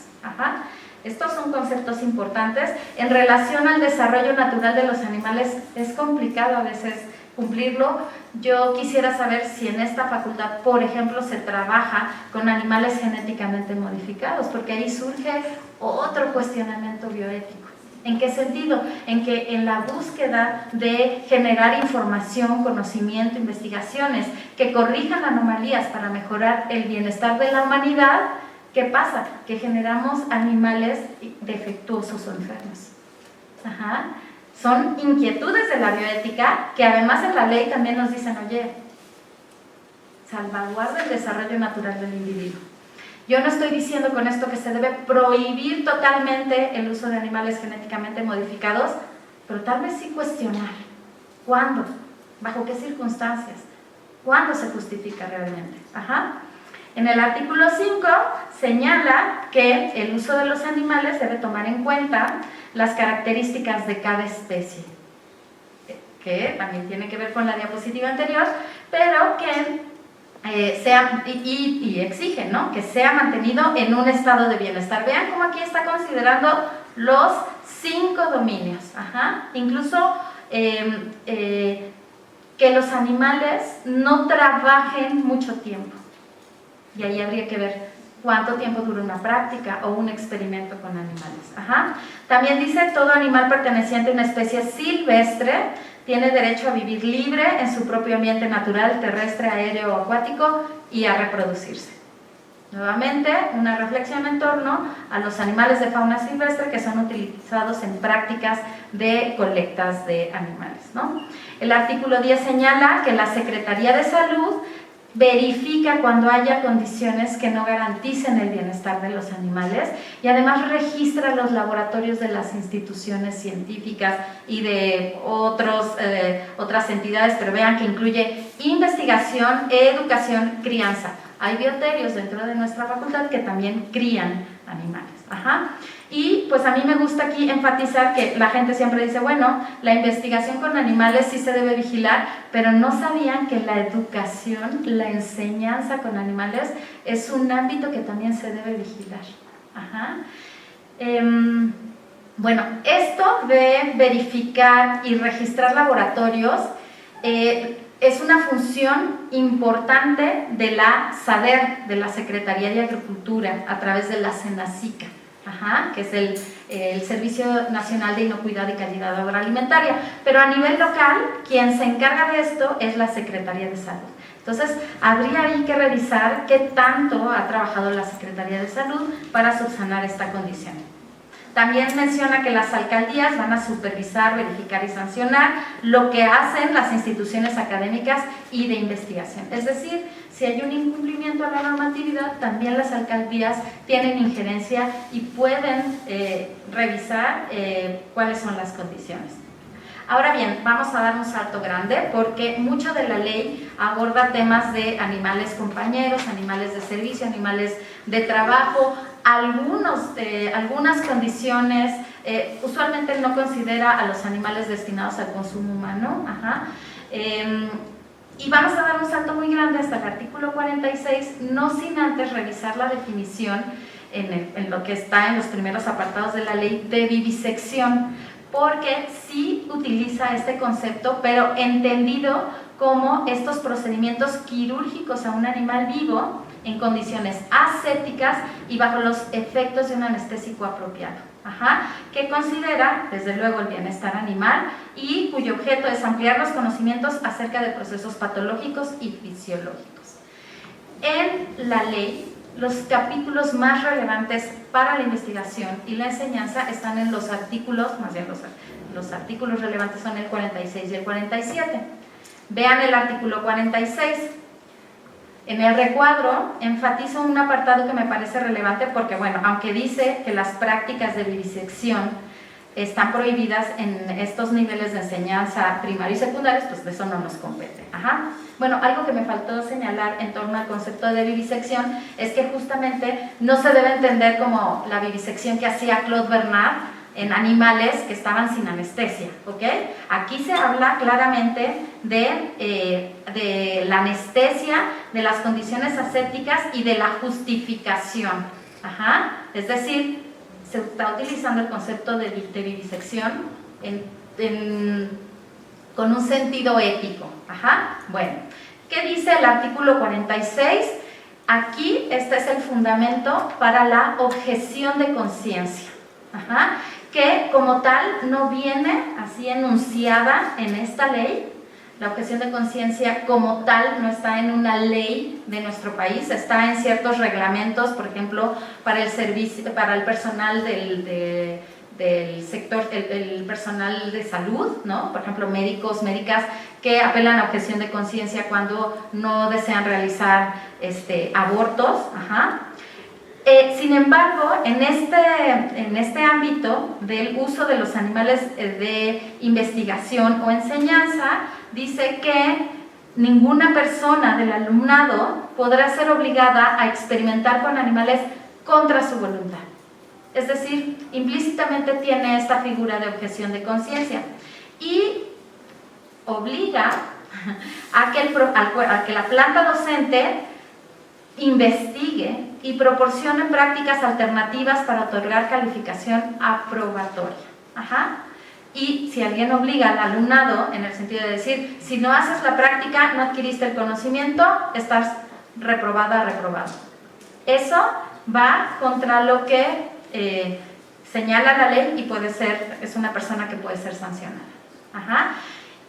Estos son conceptos importantes. En relación al desarrollo natural de los animales, es complicado a veces cumplirlo. Yo quisiera saber si en esta facultad, por ejemplo, se trabaja con animales genéticamente modificados, porque ahí surge otro cuestionamiento bioético. ¿En qué sentido? En que en la búsqueda de generar información, conocimiento, investigaciones que corrijan anomalías para mejorar el bienestar de la humanidad, ¿qué pasa? Que generamos animales defectuosos o enfermos. Son inquietudes de la bioética que además en la ley también nos dicen, oye, salvaguarda el desarrollo natural del individuo. Yo no estoy diciendo con esto que se debe prohibir totalmente el uso de animales genéticamente modificados, pero tal vez sí cuestionar. ¿Cuándo? ¿Bajo qué circunstancias? ¿Cuándo se justifica realmente? En el artículo 5 señala que el uso de los animales debe tomar en cuenta las características de cada especie, que también tiene que ver con la diapositiva anterior, pero que exige, ¿no?, que sea mantenido en un estado de bienestar. Vean cómo aquí está considerando los 5 dominios, incluso que los animales no trabajen mucho tiempo. Y ahí habría que ver cuánto tiempo dura una práctica o un experimento con animales. También dice, todo animal perteneciente a una especie silvestre tiene derecho a vivir libre en su propio ambiente natural, terrestre, aéreo o acuático, y a reproducirse. Nuevamente, una reflexión en torno a los animales de fauna silvestre que son utilizados en prácticas de colectas de animales, ¿no? El artículo 10 señala que la Secretaría de Salud verifica cuando haya condiciones que no garanticen el bienestar de los animales y además registra los laboratorios de las instituciones científicas y de otras entidades, pero vean que incluye investigación, educación, crianza. Hay bioterios dentro de nuestra facultad que también crían animales. Y pues a mí me gusta aquí enfatizar que la gente siempre dice, bueno, la investigación con animales sí se debe vigilar, pero no sabían que la educación, la enseñanza con animales es un ámbito que también se debe vigilar. Bueno, esto de verificar y registrar laboratorios es una función importante de la SADER, de la Secretaría de Agricultura, a través de la SENACICA. Que es el Servicio Nacional de Inocuidad y Calidad Agroalimentaria, pero a nivel local quien se encarga de esto es la Secretaría de Salud. Entonces habría ahí que revisar qué tanto ha trabajado la Secretaría de Salud para subsanar esta condición. También menciona que las alcaldías van a supervisar, verificar y sancionar lo que hacen las instituciones académicas y de investigación. Es decir, si hay un incumplimiento a la normatividad, también las alcaldías tienen injerencia y pueden revisar cuáles son las condiciones. Ahora bien, vamos a dar un salto grande porque mucho de la ley aborda temas de animales compañeros, animales de servicio, animales de trabajo, algunas condiciones, usualmente no considera a los animales destinados al consumo humano, y vamos a dar un salto muy grande hasta el artículo 46, no sin antes revisar la definición en lo que está en los primeros apartados de la ley de vivisección, porque sí utiliza este concepto, pero entendido como estos procedimientos quirúrgicos a un animal vivo en condiciones asépticas y bajo los efectos de un anestésico apropiado. que considera, desde luego, el bienestar animal y cuyo objeto es ampliar los conocimientos acerca de procesos patológicos y fisiológicos. En la ley, los capítulos más relevantes para la investigación y la enseñanza están en los artículos, más bien los artículos relevantes son el 46 y el 47. Vean el artículo 46. En el recuadro enfatizo un apartado que me parece relevante porque, bueno, aunque dice que las prácticas de vivisección están prohibidas en estos niveles de enseñanza primaria y secundaria, pues de eso no nos compete. Bueno, algo que me faltó señalar en torno al concepto de vivisección es que justamente no se debe entender como la vivisección que hacía Claude Bernard en animales que estaban sin anestesia, ¿ok? Aquí se habla claramente de la anestesia, de las condiciones asépticas y de la justificación. Es decir, se está utilizando el concepto de vivisección con un sentido ético. Bueno, ¿qué dice el artículo 46? Aquí este es el fundamento para la objeción de conciencia, que como tal no viene así enunciada en esta ley. La objeción de conciencia como tal no está en una ley de nuestro país, está en ciertos reglamentos, por ejemplo, para el servicio, para el personal del sector, el personal de salud, ¿no? Por ejemplo, médicos, médicas que apelan a objeción de conciencia cuando no desean realizar abortos. Sin embargo, en este ámbito del uso de los animales de investigación o enseñanza, dice que ninguna persona del alumnado podrá ser obligada a experimentar con animales contra su voluntad. Es decir, implícitamente tiene esta figura de objeción de conciencia y obliga a que la planta docente investigue y proporcione prácticas alternativas para otorgar calificación aprobatoria. Y si alguien obliga al alumnado, en el sentido de decir, si no haces la práctica, no adquiriste el conocimiento, estás reprobada, reprobado. Eso va contra lo que señala la ley y es una persona que puede ser sancionada.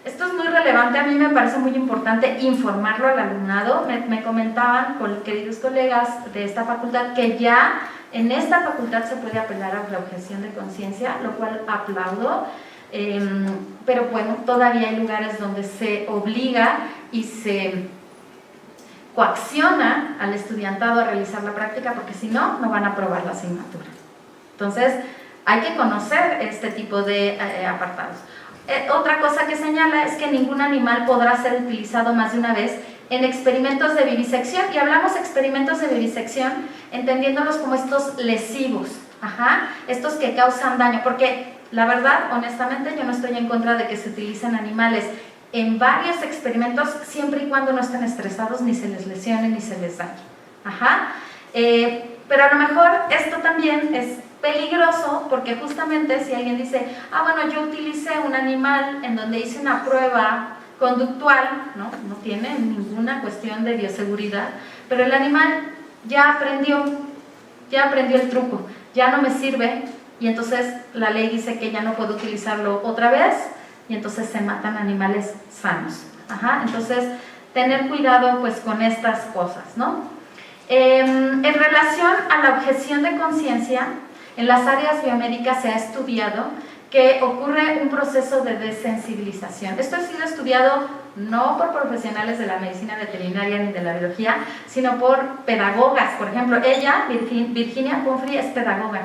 Esto es muy relevante, a mí me parece muy importante informarlo al alumnado. Me comentaban queridos colegas de esta facultad que ya en esta facultad se puede apelar a la objeción de conciencia, lo cual aplaudo, pero bueno, todavía hay lugares donde se obliga y se coacciona al estudiantado a realizar la práctica porque si no, no van a aprobar la asignatura. Entonces, hay que conocer este tipo de apartados. Otra cosa que señala es que ningún animal podrá ser utilizado más de una vez en experimentos de vivisección, y hablamos experimentos de vivisección entendiéndolos como estos lesivos, estos que causan daño, porque la verdad, honestamente, yo no estoy en contra de que se utilicen animales en varios experimentos siempre y cuando no estén estresados, ni se les lesione, ni se les dañe. Pero a lo mejor esto también es peligroso porque justamente si alguien dice, bueno, yo utilicé un animal en donde hice una prueba conductual, no tiene ninguna cuestión de bioseguridad, pero el animal ya aprendió el truco, ya no me sirve, y entonces la ley dice que ya no puedo utilizarlo otra vez, y entonces se matan animales sanos. Entonces, tener cuidado pues con estas cosas, ¿no? En relación a la objeción de conciencia, en las áreas biomédicas se ha estudiado que ocurre un proceso de desensibilización. Esto ha sido estudiado no por profesionales de la medicina veterinaria ni de la biología, sino por pedagogas. Por ejemplo, ella, Virginia Pumphrey, es pedagoga.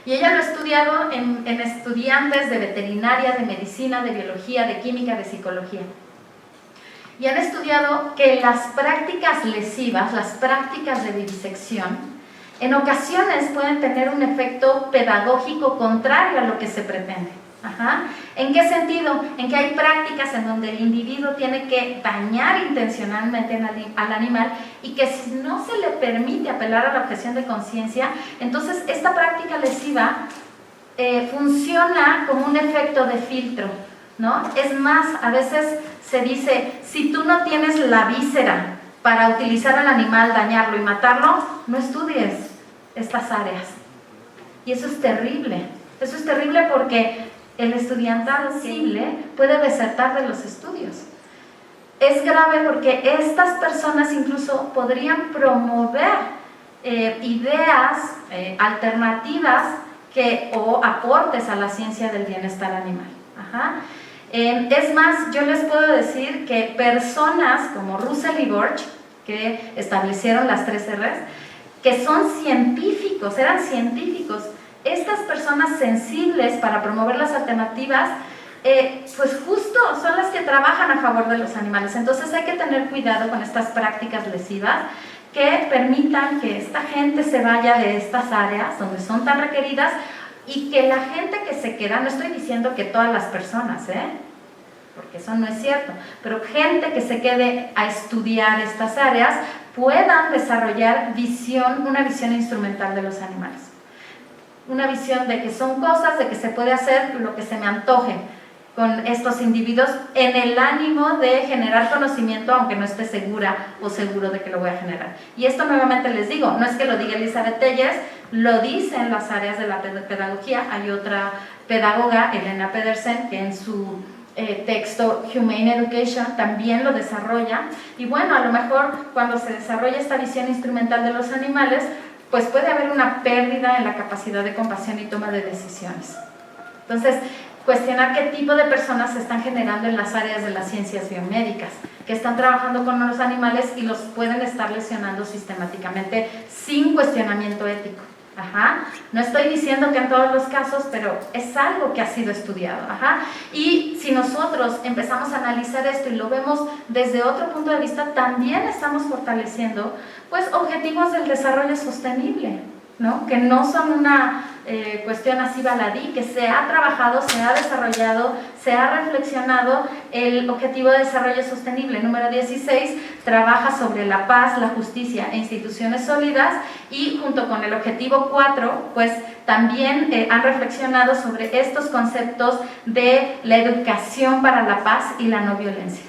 Y ella lo ha estudiado en estudiantes de veterinaria, de medicina, de biología, de química, de psicología. Y han estudiado que las prácticas lesivas, las prácticas de vivisección, en ocasiones pueden tener un efecto pedagógico contrario a lo que se pretende. ¿En qué sentido? En que hay prácticas en donde el individuo tiene que dañar intencionalmente al animal y que si no se le permite apelar a la objeción de conciencia, entonces esta práctica lesiva funciona como un efecto de filtro, ¿no? Es más, a veces se dice, si tú no tienes la víscera para utilizar al animal, dañarlo y matarlo, no estudies estas áreas. Y eso es terrible. Eso es terrible porque el estudiantado sensible puede desertar de los estudios. Es grave porque estas personas incluso podrían promover ideas alternativas o aportes a la ciencia del bienestar animal. Ajá. Es más, yo les puedo decir que personas como Russell y Borch, que establecieron las 3 R's, que son científicos, eran científicos, estas personas sensibles para promover las alternativas, pues justo son las que trabajan a favor de los animales. Entonces hay que tener cuidado con estas prácticas lesivas que permitan que esta gente se vaya de estas áreas donde son tan requeridas y que la gente que se queda, no estoy diciendo que todas las personas, porque eso no es cierto, pero gente que se quede a estudiar estas áreas puedan desarrollar una visión instrumental de los animales. Una visión de que son cosas, de que se puede hacer lo que se me antoje con estos individuos en el ánimo de generar conocimiento, aunque no esté segura o seguro de que lo voy a generar. Y esto nuevamente les digo, no es que lo diga Elizabeth Telles, lo dice en las áreas de la pedagogía. Hay otra pedagoga, Elena Pedersen, que en su texto Humane Education también lo desarrolla. Y bueno, a lo mejor cuando se desarrolla esta visión instrumental de los animales, pues puede haber una pérdida en la capacidad de compasión y toma de decisiones. Entonces, cuestionar qué tipo de personas se están generando en las áreas de las ciencias biomédicas, que están trabajando con los animales y los pueden estar lesionando sistemáticamente sin cuestionamiento ético. Ajá. No estoy diciendo que en todos los casos, pero es algo que ha sido estudiado. Ajá. Y si nosotros empezamos a analizar esto y lo vemos desde otro punto de vista, también estamos fortaleciendo pues objetivos del desarrollo sostenible, ¿no? Que no son una cuestión así baladí, que se ha trabajado, se ha desarrollado, se ha reflexionado. El objetivo de desarrollo sostenible número 16 trabaja sobre la paz, la justicia e instituciones sólidas, y junto con el objetivo 4 pues también han reflexionado sobre estos conceptos de la educación para la paz y la no violencia.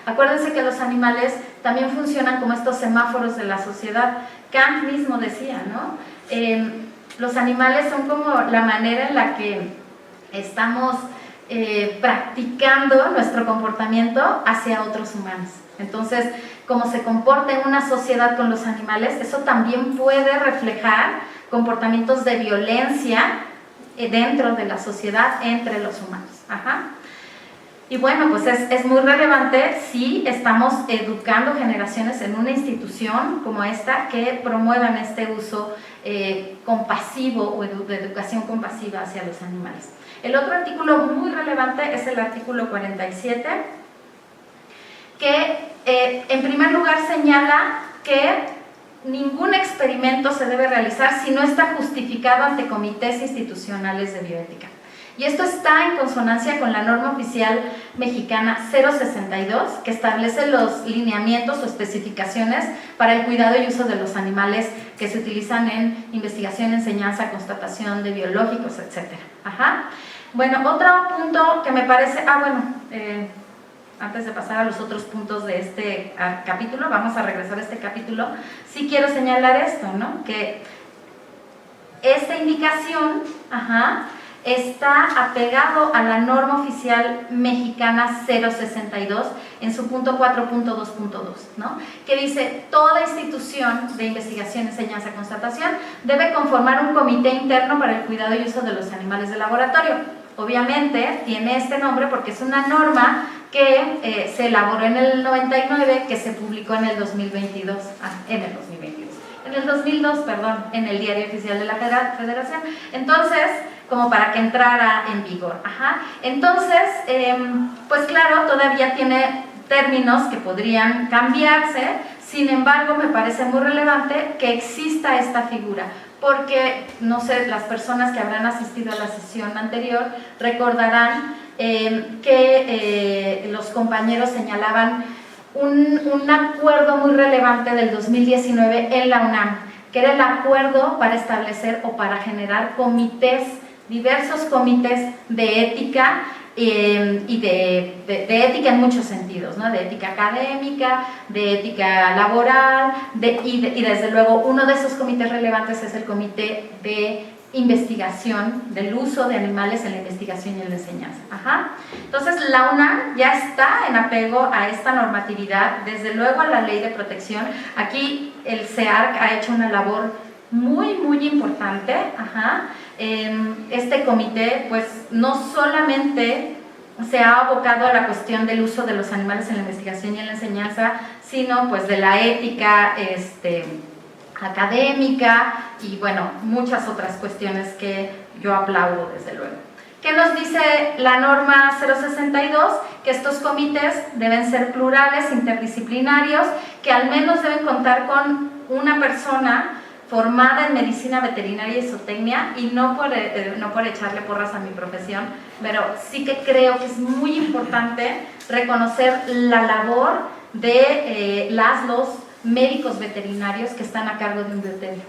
Acuérdense que los animales también funcionan como estos semáforos de la sociedad. Kant mismo decía, ¿no? Los animales son como la manera en la que estamos practicando nuestro comportamiento hacia otros humanos. Entonces, como se comporta en una sociedad con los animales, eso también puede reflejar comportamientos de violencia dentro de la sociedad entre los humanos. Ajá. Y bueno, pues es muy relevante si estamos educando generaciones en una institución como esta que promuevan este uso compasivo o de educación compasiva hacia los animales. El otro artículo muy relevante es el artículo 47, que en primer lugar señala que ningún experimento se debe realizar si no está justificado ante comités institucionales de bioética. Y esto está en consonancia con la norma oficial mexicana 062, que establece los lineamientos o especificaciones para el cuidado y uso de los animales que se utilizan en investigación, enseñanza, constatación de biológicos, etc. Ajá. Bueno, otro punto que me parece... antes de pasar a los otros puntos de este capítulo, vamos a regresar a este capítulo, sí quiero señalar esto, ¿no? Que esta indicación, está apegado a la norma oficial mexicana 062 en su punto 4.2.2, ¿no? Que dice: toda institución de investigación, enseñanza, constatación debe conformar un comité interno para el cuidado y uso de los animales de laboratorio. Obviamente tiene este nombre porque es una norma que se elaboró en el 99, que se publicó en el 2022, en el 2002, perdón, en el Diario Oficial de la Federación. Entonces, como para que entrara en vigor. Ajá. Entonces, pues claro, todavía tiene términos que podrían cambiarse, sin embargo, me parece muy relevante que exista esta figura, porque, no sé, las personas que habrán asistido a la sesión anterior recordarán que los compañeros señalaban un acuerdo muy relevante del 2019 en la UNAM, que era el acuerdo para establecer o para generar comités, diversos comités de ética y de ética en muchos sentidos, ¿no? De ética académica, de ética laboral, y desde luego uno de esos comités relevantes es el comité de investigación, del uso de animales en la investigación y en la enseñanza. Ajá. Entonces, la UNAM ya está en apego a esta normatividad, desde luego a la Ley de Protección. Aquí el CEARC ha hecho una labor muy importante. Ajá. Este comité, pues, no solamente se ha abocado a la cuestión del uso de los animales en la investigación y en la enseñanza, sino pues de la ética académica y bueno, muchas otras cuestiones que yo aplaudo desde luego. ¿Qué nos dice la norma 062? Que estos comités deben ser plurales, interdisciplinarios, que al menos deben contar con una persona formada en medicina veterinaria y zootecnia, y no por echarle porras a mi profesión, pero sí que creo que es muy importante reconocer la labor de los médicos veterinarios que están a cargo de un bioterio.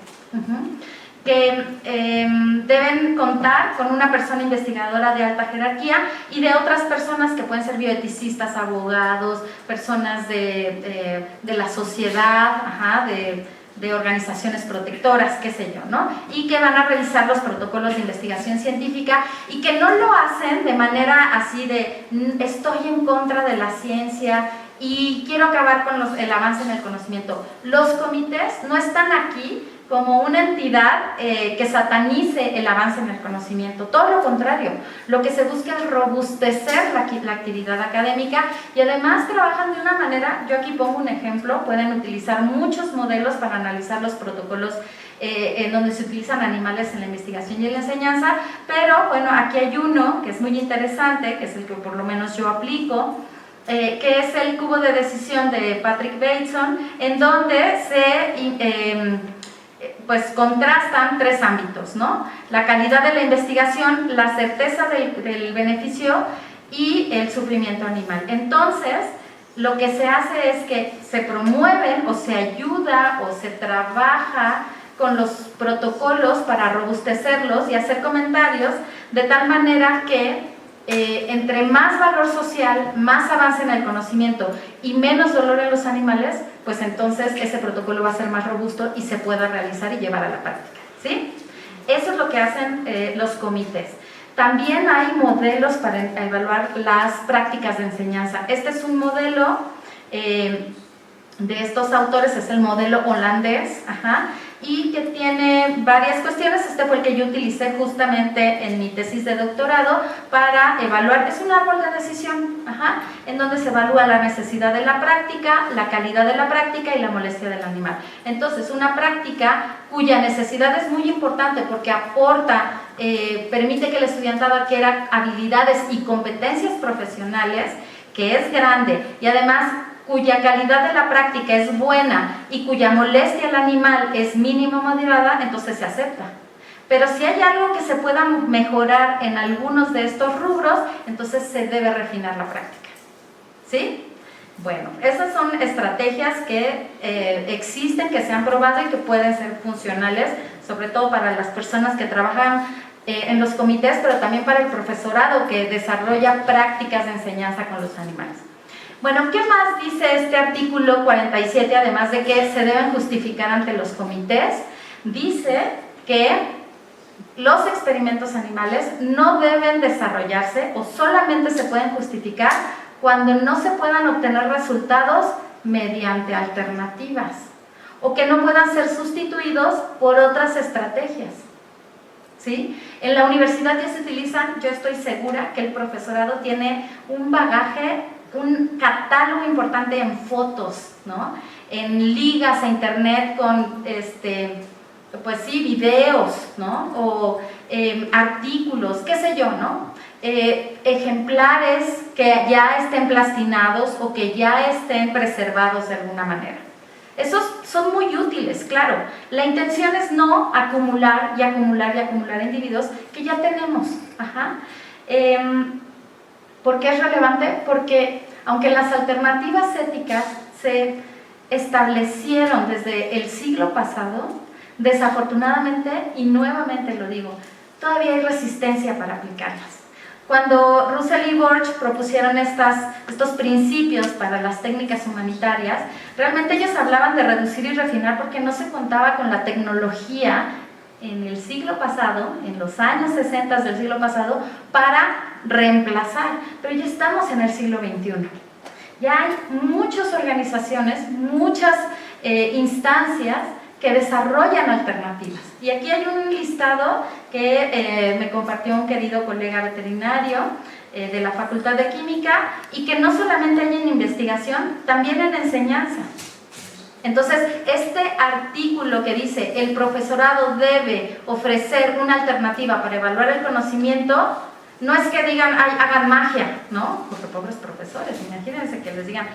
Que deben contar con una persona investigadora de alta jerarquía y de otras personas que pueden ser bioeticistas, abogados, personas de la sociedad, ajá, de organizaciones protectoras, qué sé yo, ¿no? Y que van a revisar los protocolos de investigación científica y que no lo hacen de manera así de estoy en contra de la ciencia y quiero acabar con el avance en el conocimiento. Los comités no están aquí como una entidad que satanice el avance en el conocimiento, todo lo contrario, lo que se busca es robustecer la actividad académica y además trabajan de una manera, yo aquí pongo un ejemplo, pueden utilizar muchos modelos para analizar los protocolos en donde se utilizan animales en la investigación y en la enseñanza, pero bueno, aquí hay uno que es muy interesante, que es el que por lo menos yo aplico, que es el cubo de decisión de Patrick Bateson, en donde pues contrastan tres ámbitos, ¿no? La calidad de la investigación, la certeza del beneficio y el sufrimiento animal. Entonces, lo que se hace es que se promueven o se ayuda o se trabaja con los protocolos para robustecerlos y hacer comentarios de tal manera que entre más valor social, más avance en el conocimiento y menos dolor en los animales, pues entonces ese protocolo va a ser más robusto y se pueda realizar y llevar a la práctica, ¿sí? Eso es lo que hacen los comités. También hay modelos para evaluar las prácticas de enseñanza. Este es un modelo de estos autores, es el modelo holandés, ajá, y que tiene varias cuestiones. Este fue el que yo utilicé justamente en mi tesis de doctorado para evaluar, es un árbol de decisión, ajá, en donde se evalúa la necesidad de la práctica, la calidad de la práctica y la molestia del animal. Entonces, una práctica cuya necesidad es muy importante porque aporta, permite que el estudiantado adquiera habilidades y competencias profesionales, que es grande, y además cuya calidad de la práctica es buena y cuya molestia al animal es mínima o moderada, entonces se acepta. Pero si hay algo que se pueda mejorar en algunos de estos rubros, entonces se debe refinar la práctica, ¿sí? Bueno, esas son estrategias que existen, que se han probado y que pueden ser funcionales, sobre todo para las personas que trabajan en los comités, pero también para el profesorado que desarrolla prácticas de enseñanza con los animales. Bueno, ¿qué más dice este artículo 47, además de que se deben justificar ante los comités? Dice que los experimentos animales no deben desarrollarse o solamente se pueden justificar cuando no se puedan obtener resultados mediante alternativas o que no puedan ser sustituidos por otras estrategias, ¿sí? En la universidad ya se utilizan, yo estoy segura que el profesorado tiene un bagaje, un catálogo importante en fotos, ¿no? En ligas a internet con, pues sí, videos, ¿no? O artículos, qué sé yo, ¿no? Ejemplares que ya estén plastinados o que ya estén preservados de alguna manera. Esos son muy útiles, claro. La intención es no acumular y acumular y acumular individuos que ya tenemos. Ajá. ¿Por qué es relevante? Porque aunque las alternativas éticas se establecieron desde el siglo pasado, desafortunadamente, y nuevamente lo digo, todavía hay resistencia para aplicarlas. Cuando Russell y Borch propusieron estos principios para las técnicas humanitarias, realmente ellos hablaban de reducir y refinar porque no se contaba con la tecnología en el siglo pasado, en los años 60 del siglo pasado, para reemplazar, pero ya estamos en el siglo XXI. Ya hay muchas organizaciones, muchas instancias que desarrollan alternativas. Y aquí hay un listado que me compartió un querido colega veterinario de la Facultad de Química, y que no solamente hay en investigación, también en enseñanza. Entonces, este artículo que dice el profesorado debe ofrecer una alternativa para evaluar el conocimiento, no es que digan, ay, hagan magia, ¿no? Porque pobres profesores, imagínense que les digan,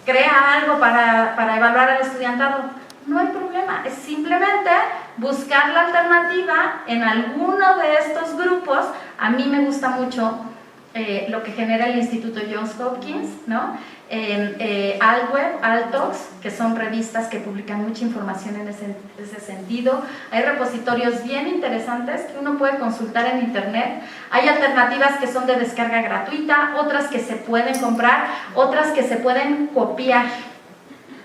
crea algo para evaluar al estudiantado. No hay problema, es simplemente buscar la alternativa en alguno de estos grupos. A mí me gusta mucho lo que genera el Instituto Johns Hopkins, ¿no? Altweb, Altox, que son revistas que publican mucha información en ese sentido. Hay repositorios bien interesantes que uno puede consultar en internet. Hay alternativas que son de descarga gratuita, otras que se pueden comprar, otras que se pueden copiar.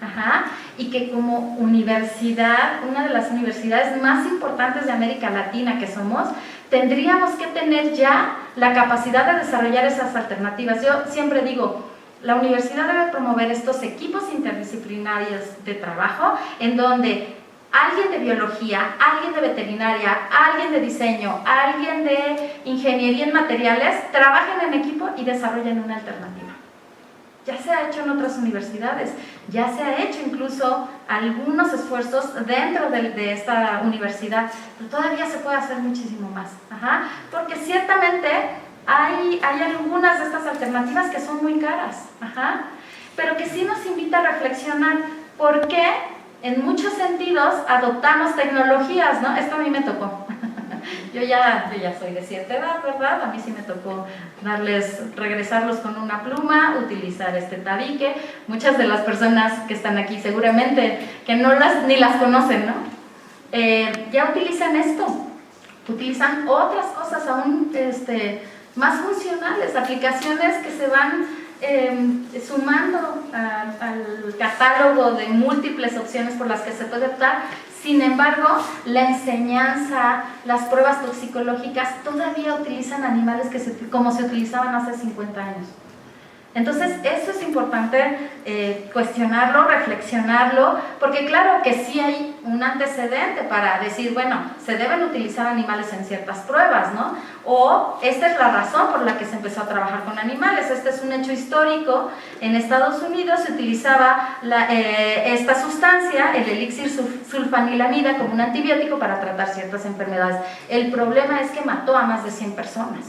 Ajá. Y que como universidad, una de las universidades más importantes de América Latina que somos, tendríamos que tener ya la capacidad de desarrollar esas alternativas. Yo siempre digo, la universidad debe promover estos equipos interdisciplinarios de trabajo en donde alguien de biología, alguien de veterinaria, alguien de diseño, alguien de ingeniería en materiales trabajen en equipo y desarrollen una alternativa. Ya se ha hecho en otras universidades, ya se ha hecho incluso algunos esfuerzos dentro de esta universidad, pero todavía se puede hacer muchísimo más. Ajá. Porque ciertamente hay algunas de estas alternativas que son muy caras, ajá, pero que sí nos invita a reflexionar por qué en muchos sentidos adoptamos tecnologías, ¿no? Esto a mí me tocó. Yo ya soy de cierta edad, ¿verdad? A mí sí me tocó regresarlos con una pluma, utilizar este tabique. Muchas de las personas que están aquí seguramente que ni las conocen, ¿no? Ya utilizan esto, utilizan otras cosas aún más funcionales, aplicaciones que se van sumando al catálogo de múltiples opciones por las que se puede optar. Sin embargo, la enseñanza, las pruebas toxicológicas todavía utilizan animales como se utilizaban hace 50 años. Entonces, eso es importante cuestionarlo, reflexionarlo, porque claro que sí hay un antecedente para decir, bueno, se deben utilizar animales en ciertas pruebas, ¿no? O esta es la razón por la que se empezó a trabajar con animales. Este es un hecho histórico. En Estados Unidos se utilizaba esta sustancia, el elixir sulfanilamida, como un antibiótico para tratar ciertas enfermedades. El problema es que mató a más de 100 personas.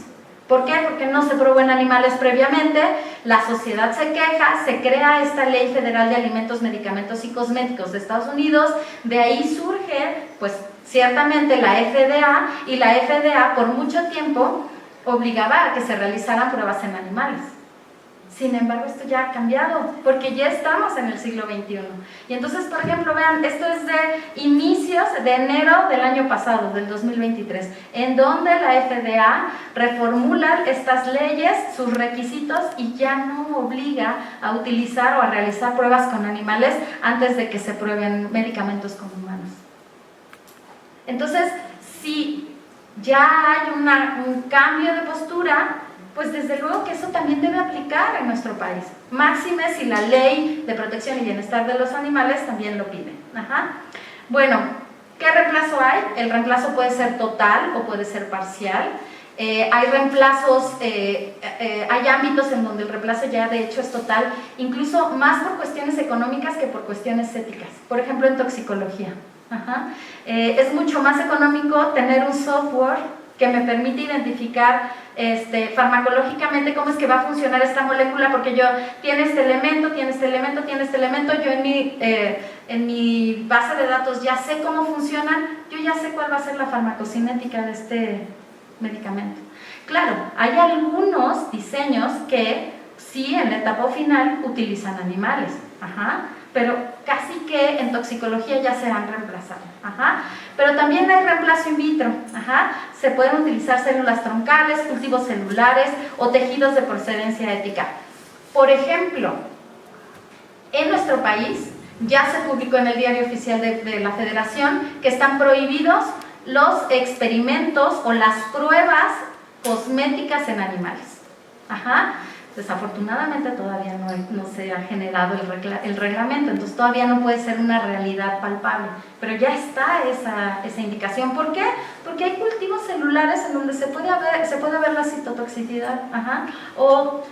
¿Por qué? Porque no se probó en animales previamente, la sociedad se queja, se crea esta Ley Federal de Alimentos, Medicamentos y Cosméticos de Estados Unidos, de ahí surge, pues, ciertamente la FDA, y la FDA por mucho tiempo obligaba a que se realizaran pruebas en animales. Sin embargo, esto ya ha cambiado, porque ya estamos en el siglo XXI. Y entonces, por ejemplo, vean, esto es de inicios de enero del año pasado, del 2023, en donde la FDA reformula estas leyes, sus requisitos, y ya no obliga a utilizar o a realizar pruebas con animales antes de que se prueben medicamentos con humanos. Entonces, si ya hay un cambio de postura, pues desde luego que eso también debe aplicar en nuestro país. Máxime si la Ley de Protección y Bienestar de los Animales también lo pide. Ajá. Bueno, ¿qué reemplazo hay? El reemplazo puede ser total o puede ser parcial. Hay reemplazos, hay ámbitos en donde el reemplazo ya de hecho es total, incluso más por cuestiones económicas que por cuestiones éticas. Por ejemplo, en toxicología. Ajá. Es mucho más económico tener un software que me permite identificar farmacológicamente cómo es que va a funcionar esta molécula, porque yo tiene este elemento, tiene este elemento, tiene este elemento, yo en mi base de datos ya sé cómo funcionan, yo ya sé cuál va a ser la farmacocinética de este medicamento. Claro, hay algunos diseños que sí en la etapa final utilizan animales, ajá, pero casi que en toxicología ya se han reemplazado. Ajá. Pero también hay reemplazo in vitro. Ajá. Se pueden utilizar células troncales, cultivos celulares o tejidos de procedencia ética. Por ejemplo, en nuestro país ya se publicó en el Diario Oficial de la Federación que están prohibidos los experimentos o las pruebas cosméticas en animales. Ajá. Desafortunadamente todavía no se ha generado el reglamento, entonces todavía no puede ser una realidad palpable, pero ya está esa indicación. ¿Por qué? Porque hay cultivos celulares en donde se puede ver la citotoxicidad, ajá, o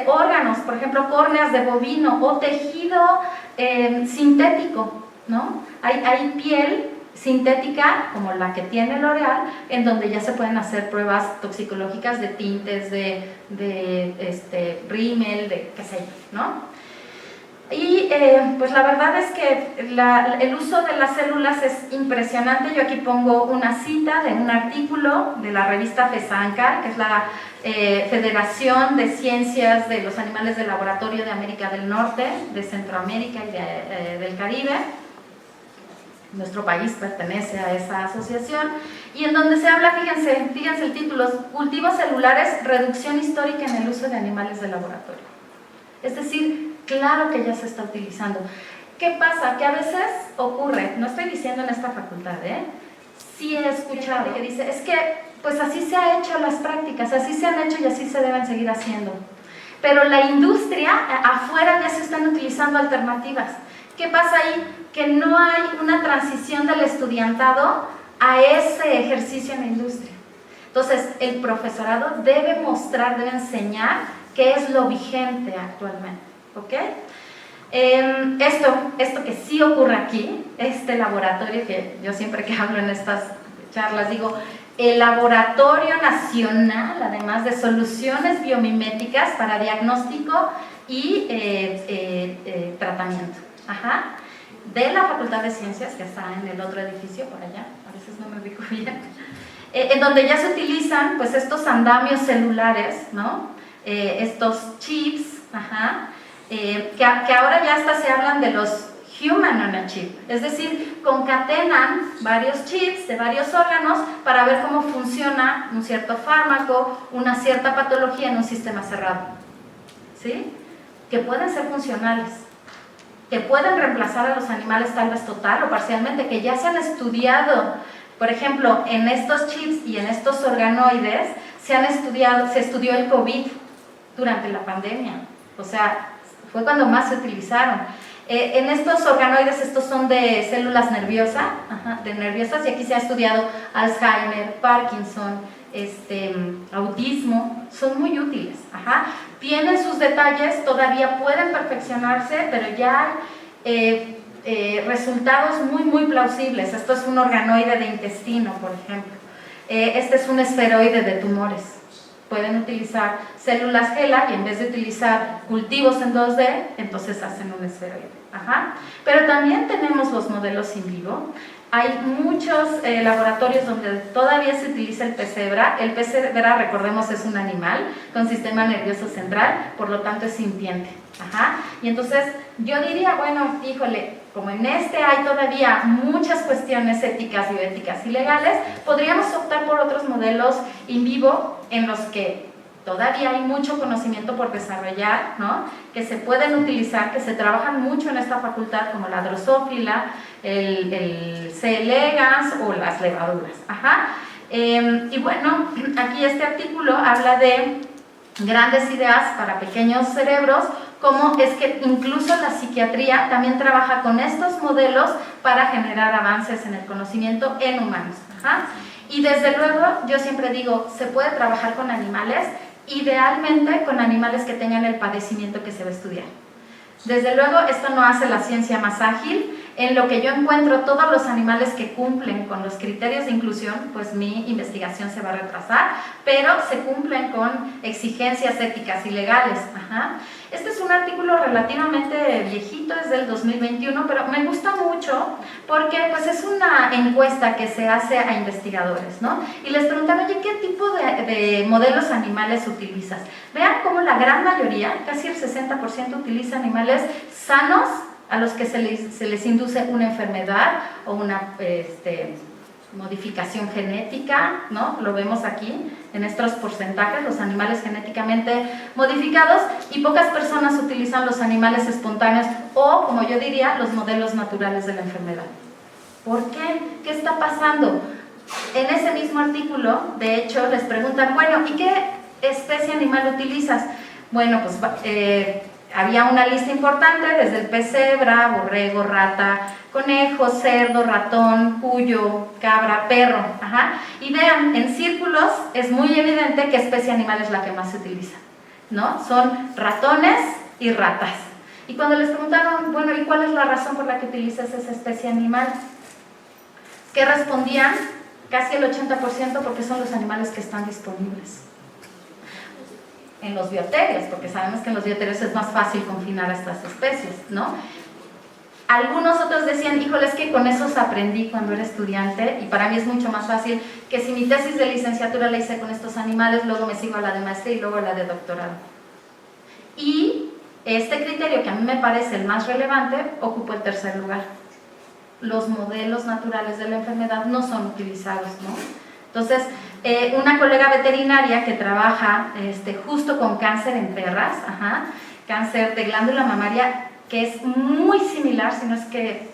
órganos, por ejemplo, córneas de bovino o tejido sintético, ¿no? Hay piel sintética, como la que tiene L'Oréal, en donde ya se pueden hacer pruebas toxicológicas de tintes, de rímel, de qué sé yo, ¿no? Y pues la verdad es que el uso de las células es impresionante. Yo aquí pongo una cita de un artículo de la revista FESANCA, que es la Federación de Ciencias de los Animales de Laboratorio de América del Norte, de Centroamérica y del Caribe. Nuestro país pertenece a esa asociación, y en donde se habla, fíjense el título: cultivos celulares, reducción histórica en el uso de animales de laboratorio. Es decir, claro que ya se está utilizando. ¿Qué pasa? Que a veces ocurre, no estoy diciendo en esta facultad, sí he escuchado que dice, es que pues así se han hecho las prácticas, así se han hecho y así se deben seguir haciendo. Pero la industria, afuera ya se están utilizando alternativas. ¿Qué pasa ahí? Que no hay una transición del estudiantado a ese ejercicio en la industria. Entonces, el profesorado debe mostrar, debe enseñar qué es lo vigente actualmente, ¿ok? Esto que sí ocurre aquí, este laboratorio, que yo siempre que hablo en estas charlas digo, el Laboratorio Nacional, además de soluciones biomiméticas para diagnóstico y tratamiento. Ajá. De la Facultad de Ciencias, que está en el otro edificio, por allá, a veces no me ubico bien, en donde ya se utilizan pues estos andamios celulares, ¿no? Estos chips, ajá, que ahora ya hasta se hablan de los Human on a Chip, es decir, concatenan varios chips de varios órganos para ver cómo funciona un cierto fármaco, una cierta patología en un sistema cerrado, ¿sí? Que pueden ser funcionales, que pueden reemplazar a los animales tal vez total o parcialmente, que ya se han estudiado. Por ejemplo, en estos chips y en estos organoides se estudió el COVID durante la pandemia, o sea, fue cuando más se utilizaron. En estos organoides, estos son de células nerviosas, y aquí se ha estudiado Alzheimer, Parkinson, autismo, son muy útiles. Ajá. Tienen sus detalles, todavía pueden perfeccionarse, pero ya hay resultados muy plausibles. Esto es un organoide de intestino, por ejemplo. Este es un esferoide de tumores. Pueden utilizar células HeLa y en vez de utilizar cultivos en 2D, entonces hacen un esferoide. Ajá. Pero también tenemos los modelos in vivo. Hay muchos laboratorios donde todavía se utiliza el pez cebra. El pez cebra, recordemos, es un animal con sistema nervioso central, por lo tanto es sintiente. Ajá. Y entonces yo diría, bueno, híjole, como en hay todavía muchas cuestiones éticas, bioéticas y legales, podríamos optar por otros modelos in vivo en los que todavía hay mucho conocimiento por desarrollar, ¿no? Que se pueden utilizar, que se trabajan mucho en esta facultad, como la drosófila, el C. elegans o las levaduras. Ajá. Y bueno, aquí este artículo habla de grandes ideas para pequeños cerebros, como es que incluso la psiquiatría también trabaja con estos modelos para generar avances en el conocimiento en humanos. Ajá. Y desde luego, yo siempre digo, se puede trabajar con animales, idealmente con animales que tengan el padecimiento que se va a estudiar. Desde luego, esto no hace la ciencia más ágil. En lo que yo encuentro todos los animales que cumplen con los criterios de inclusión, pues mi investigación se va a retrasar, pero se cumplen con exigencias éticas y legales. Ajá. Este es un artículo relativamente viejito, es del 2021, pero me gusta mucho porque pues, es una encuesta que se hace a investigadores, ¿no? Y les preguntan, oye, ¿qué tipo de modelos animales utilizas? Vean cómo la gran mayoría, casi el 60%, utiliza animales sanos, a los que se les induce una enfermedad o una modificación genética, ¿no? Lo vemos aquí en estos porcentajes, los animales genéticamente modificados, y pocas personas utilizan los animales espontáneos o, como yo diría, los modelos naturales de la enfermedad. ¿Por qué? ¿Qué está pasando? En ese mismo artículo, de hecho, les preguntan, bueno, ¿y qué especie animal utilizas? Bueno, pues había una lista importante, desde el pez cebra, borrego, rata, conejo, cerdo, ratón, cuyo, cabra, perro. Y vean, en círculos es muy evidente qué especie animal es la que más se utiliza, ¿no? Son ratones y ratas. Y cuando les preguntaron, bueno, ¿y cuál es la razón por la que utilizas esa especie animal? ¿Qué respondían? Casi el 80%, porque son los animales que están disponibles en los bioterios, porque sabemos que en los bioterios es más fácil confinar a estas especies, ¿no? Algunos otros decían, híjole, es que con esos aprendí cuando era estudiante y para mí es mucho más fácil que si mi tesis de licenciatura la hice con estos animales, luego me sigo a la de maestría y luego a la de doctorado. Y este criterio, que a mí me parece el más relevante, ocupó el tercer lugar. Los modelos naturales de la enfermedad no son utilizados, ¿no? Entonces, una colega veterinaria que trabaja justo con cáncer en perras, cáncer de glándula mamaria, que es muy similar, si no es que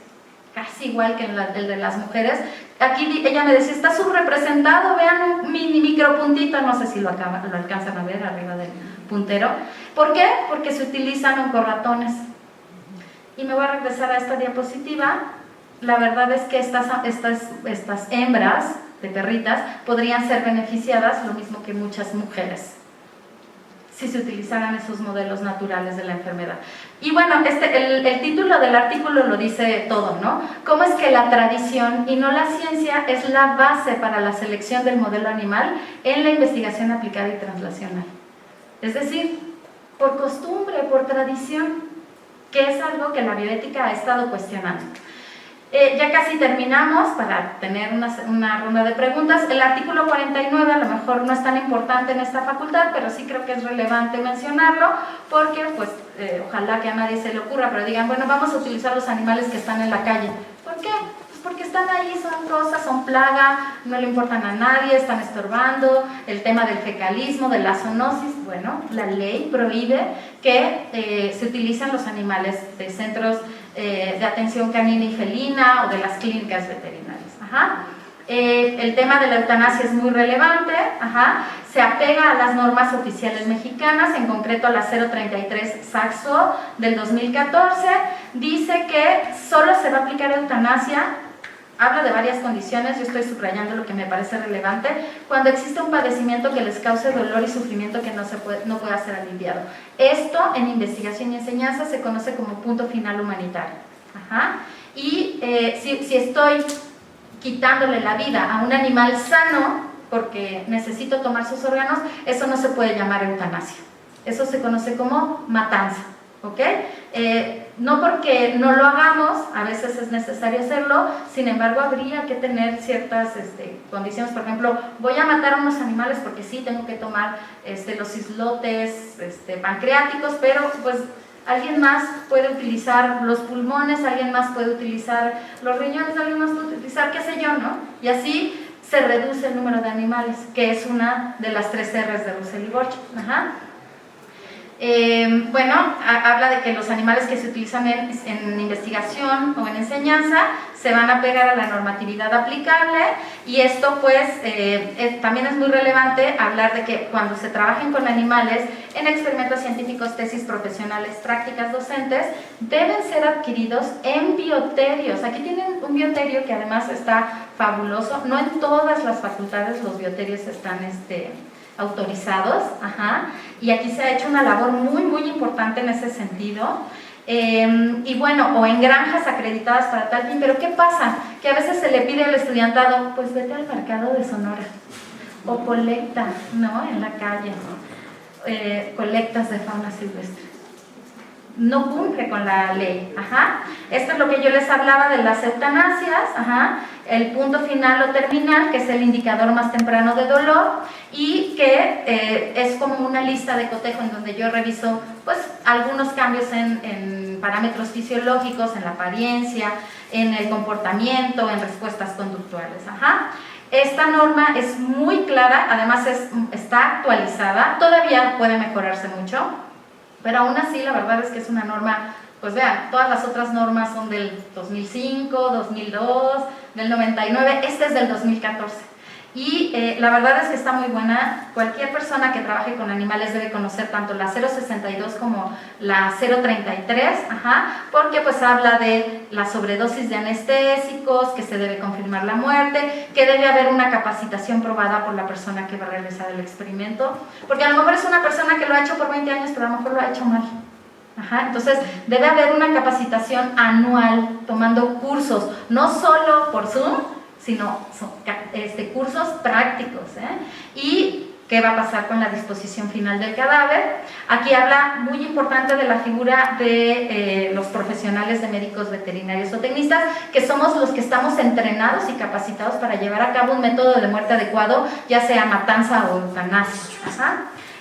casi igual que el de las mujeres. Aquí ella me decía, está subrepresentado, vean un mini micropuntito, no sé si lo alcanzan a ver arriba del puntero. ¿Por qué? Porque se utilizan oncorratones. Y me voy a regresar a esta diapositiva. La verdad es que estas hembras de perritas podrían ser beneficiadas, lo mismo que muchas mujeres, si se utilizaran esos modelos naturales de la enfermedad. Y bueno, el título del artículo lo dice todo, ¿no? Cómo es que la tradición y no la ciencia es la base para la selección del modelo animal en la investigación aplicada y translacional. Es decir, por costumbre, por tradición, que es algo que la bioética ha estado cuestionando. Ya casi terminamos para tener una ronda de preguntas. El artículo 49 a lo mejor no es tan importante en esta facultad, pero sí creo que es relevante mencionarlo, porque pues ojalá que a nadie se le ocurra, pero digan, bueno, vamos a utilizar los animales que están en la calle. ¿Por qué? Pues porque están ahí, son cosas, son plaga, no le importan a nadie, están estorbando. El tema del fecalismo, de la zoonosis, bueno, la ley prohíbe que se utilicen los animales de centros de atención canina y felina o de las clínicas veterinarias. El tema de la eutanasia es muy relevante, se apega a las normas oficiales mexicanas, en concreto a la 033 Saxo del 2014, dice que solo se va a aplicar eutanasia, habla de varias condiciones, yo estoy subrayando lo que me parece relevante, cuando existe un padecimiento que les cause dolor y sufrimiento que no pueda ser aliviado. Esto en investigación y enseñanza se conoce como punto final humanitario. Y si estoy quitándole la vida a un animal sano porque necesito tomar sus órganos, eso no se puede llamar eutanasia, eso se conoce como matanza, ¿ok? No porque no lo hagamos, a veces es necesario hacerlo, sin embargo habría que tener ciertas condiciones. Por ejemplo, voy a matar a unos animales porque sí, tengo que tomar los islotes pancreáticos, pero pues alguien más puede utilizar los pulmones, alguien más puede utilizar los riñones, alguien más puede utilizar qué sé yo, ¿no? Y así se reduce el número de animales, que es una de las 3 R's de Russell y Borch. Bueno, habla de que los animales que se utilizan en investigación o en enseñanza se van a pegar a la normatividad aplicable, y esto pues también es muy relevante hablar de que cuando se trabajen con animales en experimentos científicos, tesis profesionales, prácticas docentes, deben ser adquiridos en bioterios. Aquí tienen un bioterio que además está fabuloso, no en todas las facultades los bioterios están autorizados, y aquí se ha hecho una labor muy importante en ese sentido, y bueno, o en granjas acreditadas para tal fin. Pero ¿qué pasa? Que a veces se le pide al estudiantado, pues vete al mercado de Sonora, o colecta, ¿no? En la calle, ¿no? Colectas de fauna silvestre. No cumple con la ley. Esto es lo que yo les hablaba de las eutanasias, el punto final o terminal, que es el indicador más temprano de dolor, y que es como una lista de cotejo en donde yo reviso pues algunos cambios en parámetros fisiológicos, en la apariencia, en el comportamiento, en respuestas conductuales. Esta norma es muy clara, además está actualizada, todavía puede mejorarse mucho, pero aún así la verdad es que es una norma, pues vean, todas las otras normas son del 2005, 2002, del 99, esta es del 2014. Y la verdad es que está muy buena. Cualquier persona que trabaje con animales debe conocer tanto la 062 como la 033, porque pues habla de la sobredosis de anestésicos, que se debe confirmar la muerte, que debe haber una capacitación probada por la persona que va a realizar el experimento, porque a lo mejor es una persona que lo ha hecho por 20 años, pero a lo mejor lo ha hecho mal. Entonces debe haber una capacitación anual, tomando cursos, no solo por Zoom, sino cursos prácticos. ¿Y qué va a pasar con la disposición final del cadáver? Aquí habla muy importante de la figura de los profesionales de médicos veterinarios o tecnistas, que somos los que estamos entrenados y capacitados para llevar a cabo un método de muerte adecuado, ya sea matanza o eutanasia.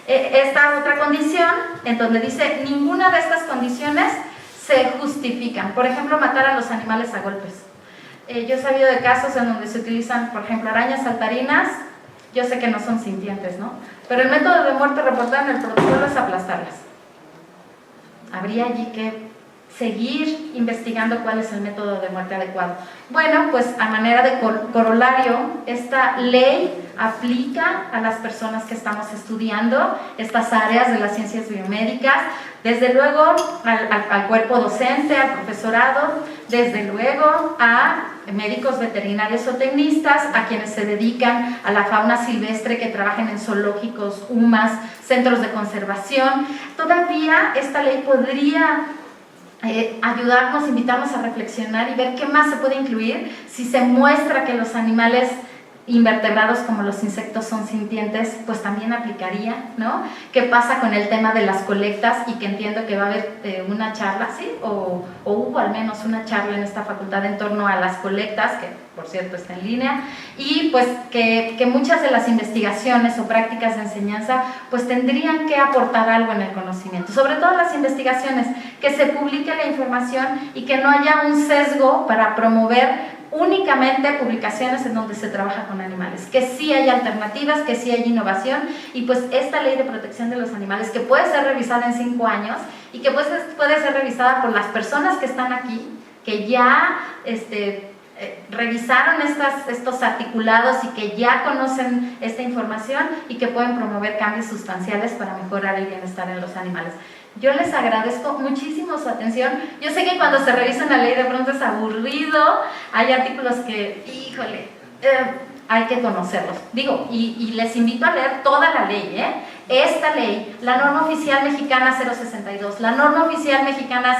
Esta otra condición, en donde dice, ninguna de estas condiciones se justifican. Por ejemplo, matar a los animales a golpes. Yo he sabido de casos en donde se utilizan, por ejemplo, arañas saltarinas. Yo sé que no son sintientes, ¿no? Pero el método de muerte reportado en el protocolo es aplastarlas. Habría allí que seguir investigando cuál es el método de muerte adecuado. Bueno, pues a manera de corolario, esta ley aplica a las personas que estamos estudiando estas áreas de las ciencias biomédicas, desde luego al cuerpo docente, al profesorado, desde luego a médicos veterinarios o tecnistas, a quienes se dedican a la fauna silvestre, que trabajan en zoológicos, UMAS, centros de conservación. Todavía esta ley podría ayudarnos, invitarnos a reflexionar y ver qué más se puede incluir si se muestra que los animales invertebrados como los insectos son sintientes, pues también aplicaría, ¿no? ¿Qué pasa con el tema de las colectas? Y que entiendo que va a haber una charla, ¿sí? O hubo al menos una charla en esta facultad en torno a las colectas, que por cierto está en línea, y pues que muchas de las investigaciones o prácticas de enseñanza pues tendrían que aportar algo en el conocimiento, sobre todo las investigaciones, que se publique la información y que no haya un sesgo para promover únicamente publicaciones en donde se trabaja con animales, que sí hay alternativas, que sí hay innovación, y pues esta ley de protección de los animales, que puede ser revisada en 5 años y que puede ser revisada por las personas que están aquí, que ya revisaron estos articulados y que ya conocen esta información y que pueden promover cambios sustanciales para mejorar el bienestar en los animales. Yo les agradezco muchísimo su atención. Yo sé que cuando se revisa una ley de pronto es aburrido, hay artículos que, híjole, hay que conocerlos. Digo, y les invito a leer toda la ley, Esta ley, la norma oficial mexicana 062, la norma oficial mexicana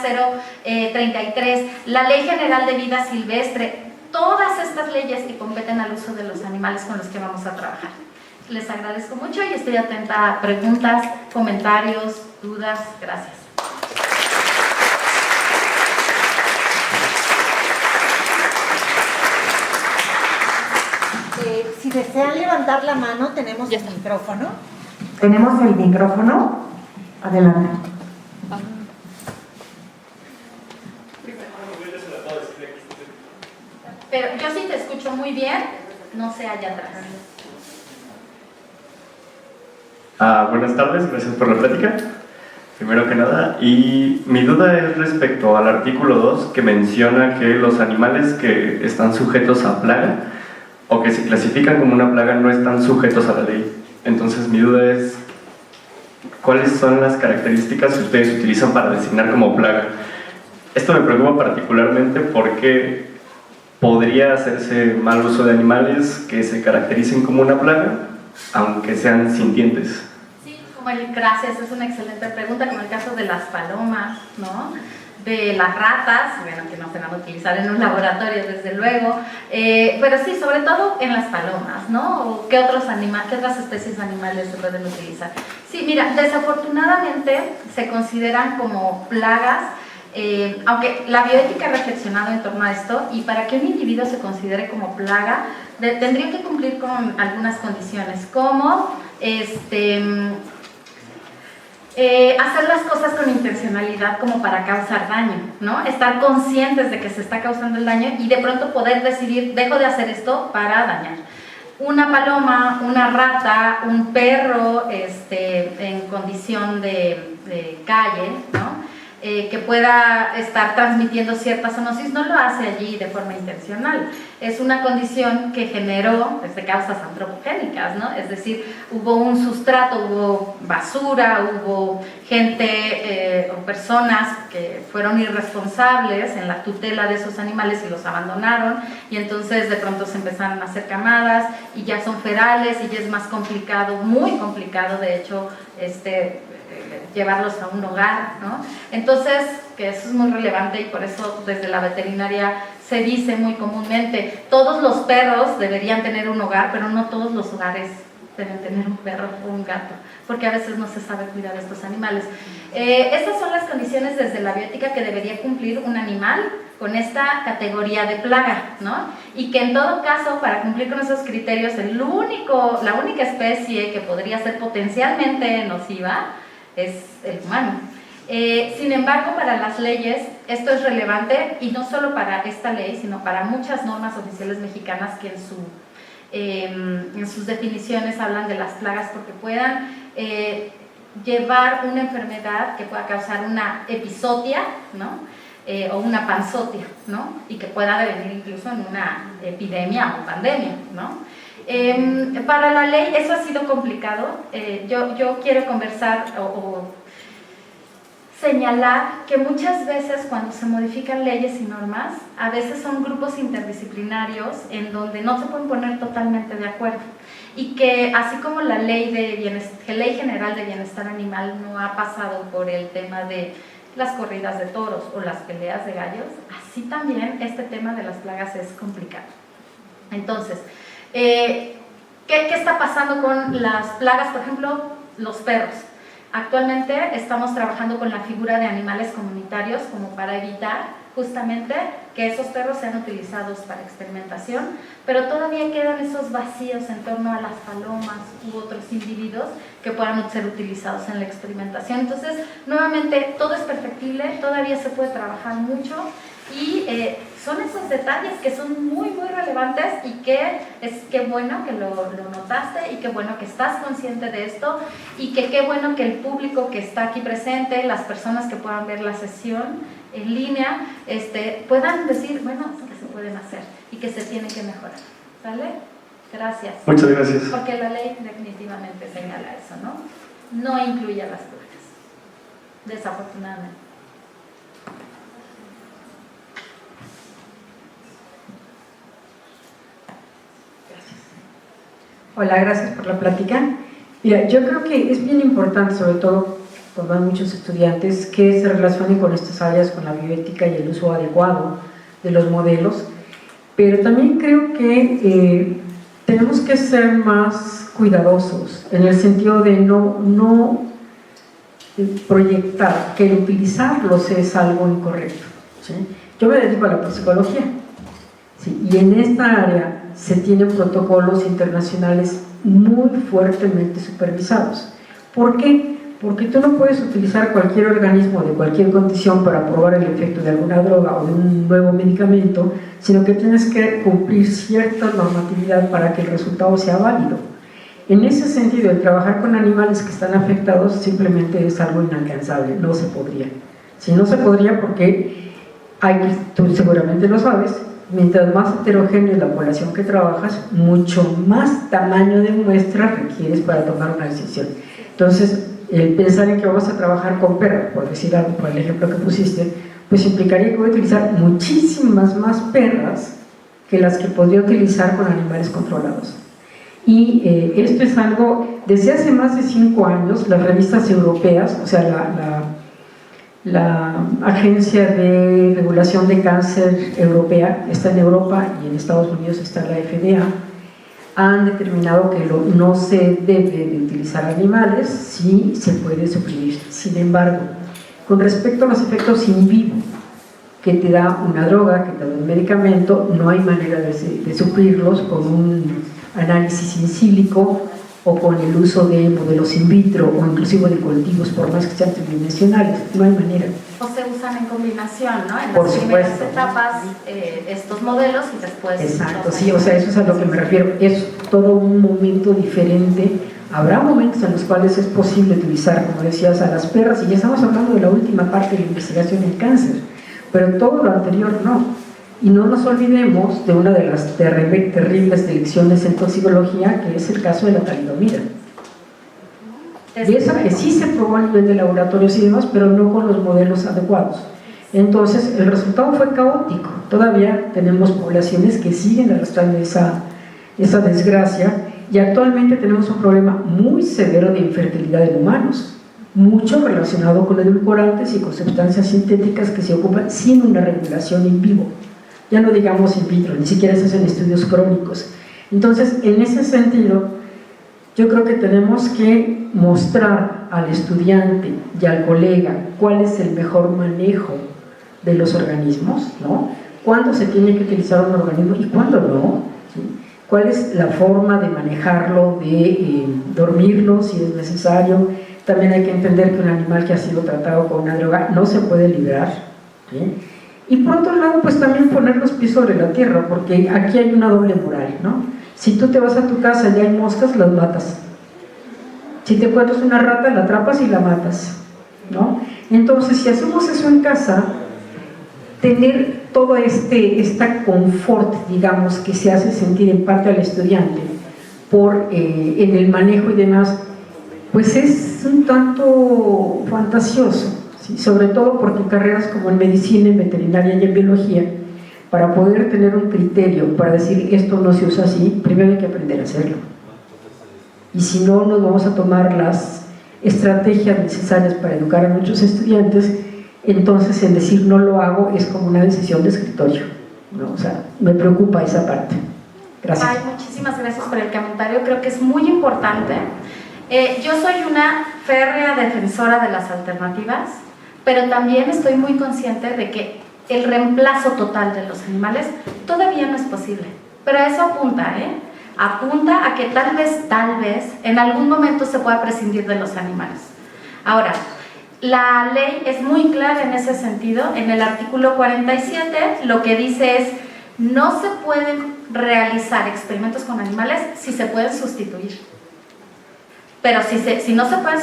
033, la Ley General de Vida Silvestre, todas estas leyes que competen al uso de los animales con los que vamos a trabajar. Les agradezco mucho y estoy atenta a preguntas, comentarios, dudas. Gracias. Si desean levantar la mano, tenemos el micrófono. Tenemos el micrófono. Adelante. Pero yo sí te escucho muy bien, no sé allá atrás. Buenas tardes, gracias por la plática, primero que nada. Y mi duda es respecto al artículo 2, que menciona que los animales que están sujetos a plaga o que se clasifican como una plaga no están sujetos a la ley. Entonces mi duda es, ¿cuáles son las características que ustedes utilizan para designar como plaga? Esto me preocupa particularmente porque podría hacerse mal uso de animales que se caractericen como una plaga, aunque sean sintientes. Gracias, es una excelente pregunta, como el caso de las palomas, ¿no? De las ratas, bueno, que no se van a utilizar en un laboratorio, desde luego, pero sí, sobre todo en las palomas, ¿no? ¿Qué otras especies de animales se pueden utilizar? Sí, mira, desafortunadamente se consideran como plagas, aunque la bioética ha reflexionado en torno a esto, y para que un individuo se considere como plaga, tendría que cumplir con algunas condiciones, como hacer las cosas con intencionalidad como para causar daño, ¿no? Estar conscientes de que se está causando el daño y de pronto poder decidir, dejo de hacer esto para dañar. Una paloma, una rata, un perro en condición de calle, ¿no? Que pueda estar transmitiendo cierta zoonosis, no lo hace allí de forma intencional. Es una condición que generó desde causas antropogénicas, ¿no? Es decir, hubo un sustrato, hubo basura, hubo gente o personas que fueron irresponsables en la tutela de esos animales y los abandonaron, y entonces de pronto se empezaron a hacer camadas y ya son ferales y ya es más complicado, muy complicado de hecho, llevarlos a un hogar, ¿no? Entonces, que eso es muy relevante y por eso desde la veterinaria se dice muy comúnmente, todos los perros deberían tener un hogar, pero no todos los hogares deben tener un perro o un gato, porque a veces no se sabe cuidar de estos animales. Estas son las condiciones desde la bioética que debería cumplir un animal con esta categoría de plaga, ¿no? Y que en todo caso, para cumplir con esos criterios, la única especie que podría ser potencialmente nociva es el humano. Sin embargo, para las leyes esto es relevante, y no solo para esta ley, sino para muchas normas oficiales mexicanas que en sus definiciones hablan de las plagas, porque puedan llevar una enfermedad que pueda causar una epizotia, ¿no? O una panzotia, ¿no? Y que pueda devenir incluso en una epidemia o pandemia, ¿no? Para la ley eso ha sido complicado. Yo quiero conversar o señalar que muchas veces cuando se modifican leyes y normas, a veces son grupos interdisciplinarios en donde no se pueden poner totalmente de acuerdo, y que así como la ley general de bienestar animal no ha pasado por el tema de las corridas de toros o las peleas de gallos, así también este tema de las plagas es complicado. Entonces, ¿qué está pasando con las plagas? Por ejemplo, los perros. Actualmente estamos trabajando con la figura de animales comunitarios como para evitar justamente que esos perros sean utilizados para experimentación, pero todavía quedan esos vacíos en torno a las palomas u otros individuos que puedan ser utilizados en la experimentación. Entonces, nuevamente, todo es perfectible, todavía se puede trabajar mucho, y son esos detalles que son muy, muy relevantes, y qué bueno que lo notaste, y qué bueno que estás consciente de esto, y qué bueno que el público que está aquí presente, las personas que puedan ver la sesión en línea, puedan decir, bueno, que se pueden hacer y que se tiene que mejorar. ¿Vale? Gracias. Muchas gracias. Porque la ley definitivamente señala eso, ¿no? No incluye a las plagas, desafortunadamente. Hola, gracias por la plática. Mira, yo creo que es bien importante, sobre todo cuando hay muchos estudiantes, que se relacionen con estas áreas, con la bioética y el uso adecuado de los modelos, pero también creo que tenemos que ser más cuidadosos en el sentido de no proyectar que el utilizarlos es algo incorrecto, ¿sí? Yo me dedico a la psicología, ¿sí? Y en esta área se tienen protocolos internacionales muy fuertemente supervisados. ¿Por qué? Porque tú no puedes utilizar cualquier organismo de cualquier condición para probar el efecto de alguna droga o de un nuevo medicamento, sino que tienes que cumplir cierta normatividad para que el resultado sea válido. En ese sentido, el trabajar con animales que están afectados simplemente es algo inalcanzable, no se podría. Si no se podría, porque tú seguramente lo sabes, mientras más heterogénea es la población que trabajas, mucho más tamaño de muestra requieres para tomar una decisión. Entonces, el pensar en que vamos a trabajar con perros, por decir algo, por el ejemplo que pusiste, pues implicaría que voy a utilizar muchísimas más perras que las que podría utilizar con animales controlados. Y esto es algo, desde hace más de 5 años, las revistas europeas, o sea, la Agencia de Regulación de Cáncer Europea está en Europa, y en Estados Unidos está la FDA, han determinado que no se debe de utilizar animales si se puede suprimir. Sin embargo, con respecto a los efectos in vivo que te da una droga, que te da un medicamento, no hay manera de suplirlos con un análisis in sílico o con el uso de modelos in vitro o inclusive de cultivos, por más que sean tridimensionales, no hay manera. O se usan en combinación, ¿no? En Por las supuesto. primeras etapas estos modelos y después... Exacto, los sí, o sea, eso es a lo que me refiero, es todo un momento diferente. Habrá momentos en los cuales es posible utilizar, como decías, a las perras, y ya estamos hablando de la última parte de la investigación en cáncer, pero todo lo anterior no. Y no nos olvidemos de una de las terribles lecciones en toxicología, que es el caso de la talidomida. Y esa que sí se probó a nivel de laboratorios y demás, pero no con los modelos adecuados. Entonces, el resultado fue caótico. Todavía tenemos poblaciones que siguen arrastrando esa desgracia, y actualmente tenemos un problema muy severo de infertilidad en humanos, mucho relacionado con edulcorantes y con sustancias sintéticas que se ocupan sin una regulación in vivo. Ya no digamos in vitro, ni siquiera se hacen estudios crónicos. Entonces, en ese sentido, yo creo que tenemos que mostrar al estudiante y al colega cuál es el mejor manejo de los organismos, ¿no? Cuándo se tiene que utilizar un organismo y cuándo no, ¿sí? Cuál es la forma de manejarlo, de dormirlo si es necesario. También hay que entender que un animal que ha sido tratado con una droga no se puede librar, ¿sí? Y por otro lado, pues también poner los pies sobre la tierra, porque aquí hay una doble moral, ¿no? Si tú te vas a tu casa y hay moscas, las matas. Si te encuentras una rata, la atrapas y la matas, ¿no? Entonces, si hacemos eso en casa, tener todo esta confort, digamos, que se hace sentir en parte al estudiante en el manejo y demás, pues es un tanto fantasioso, ¿sí? Sobre todo porque carreras como en medicina, en veterinaria y en biología, para poder tener un criterio para decir esto no se usa así, primero hay que aprender a hacerlo. Y si no, nos vamos a tomar las estrategias necesarias para educar a nuestros estudiantes. Entonces el decir no lo hago es como una decisión de escritorio, ¿no? O sea, me preocupa esa parte. Gracias. Ay, muchísimas gracias por el comentario, creo que es muy importante. Yo soy una férrea defensora de las alternativas, pero también estoy muy consciente de que el reemplazo total de los animales todavía no es posible, pero eso apunta, apunta a que tal vez, en algún momento se pueda prescindir de los animales. Ahora, la ley es muy clara en ese sentido. En el artículo 47 lo que dice es: no se pueden realizar experimentos con animales si se pueden sustituir. Pero si no se pueden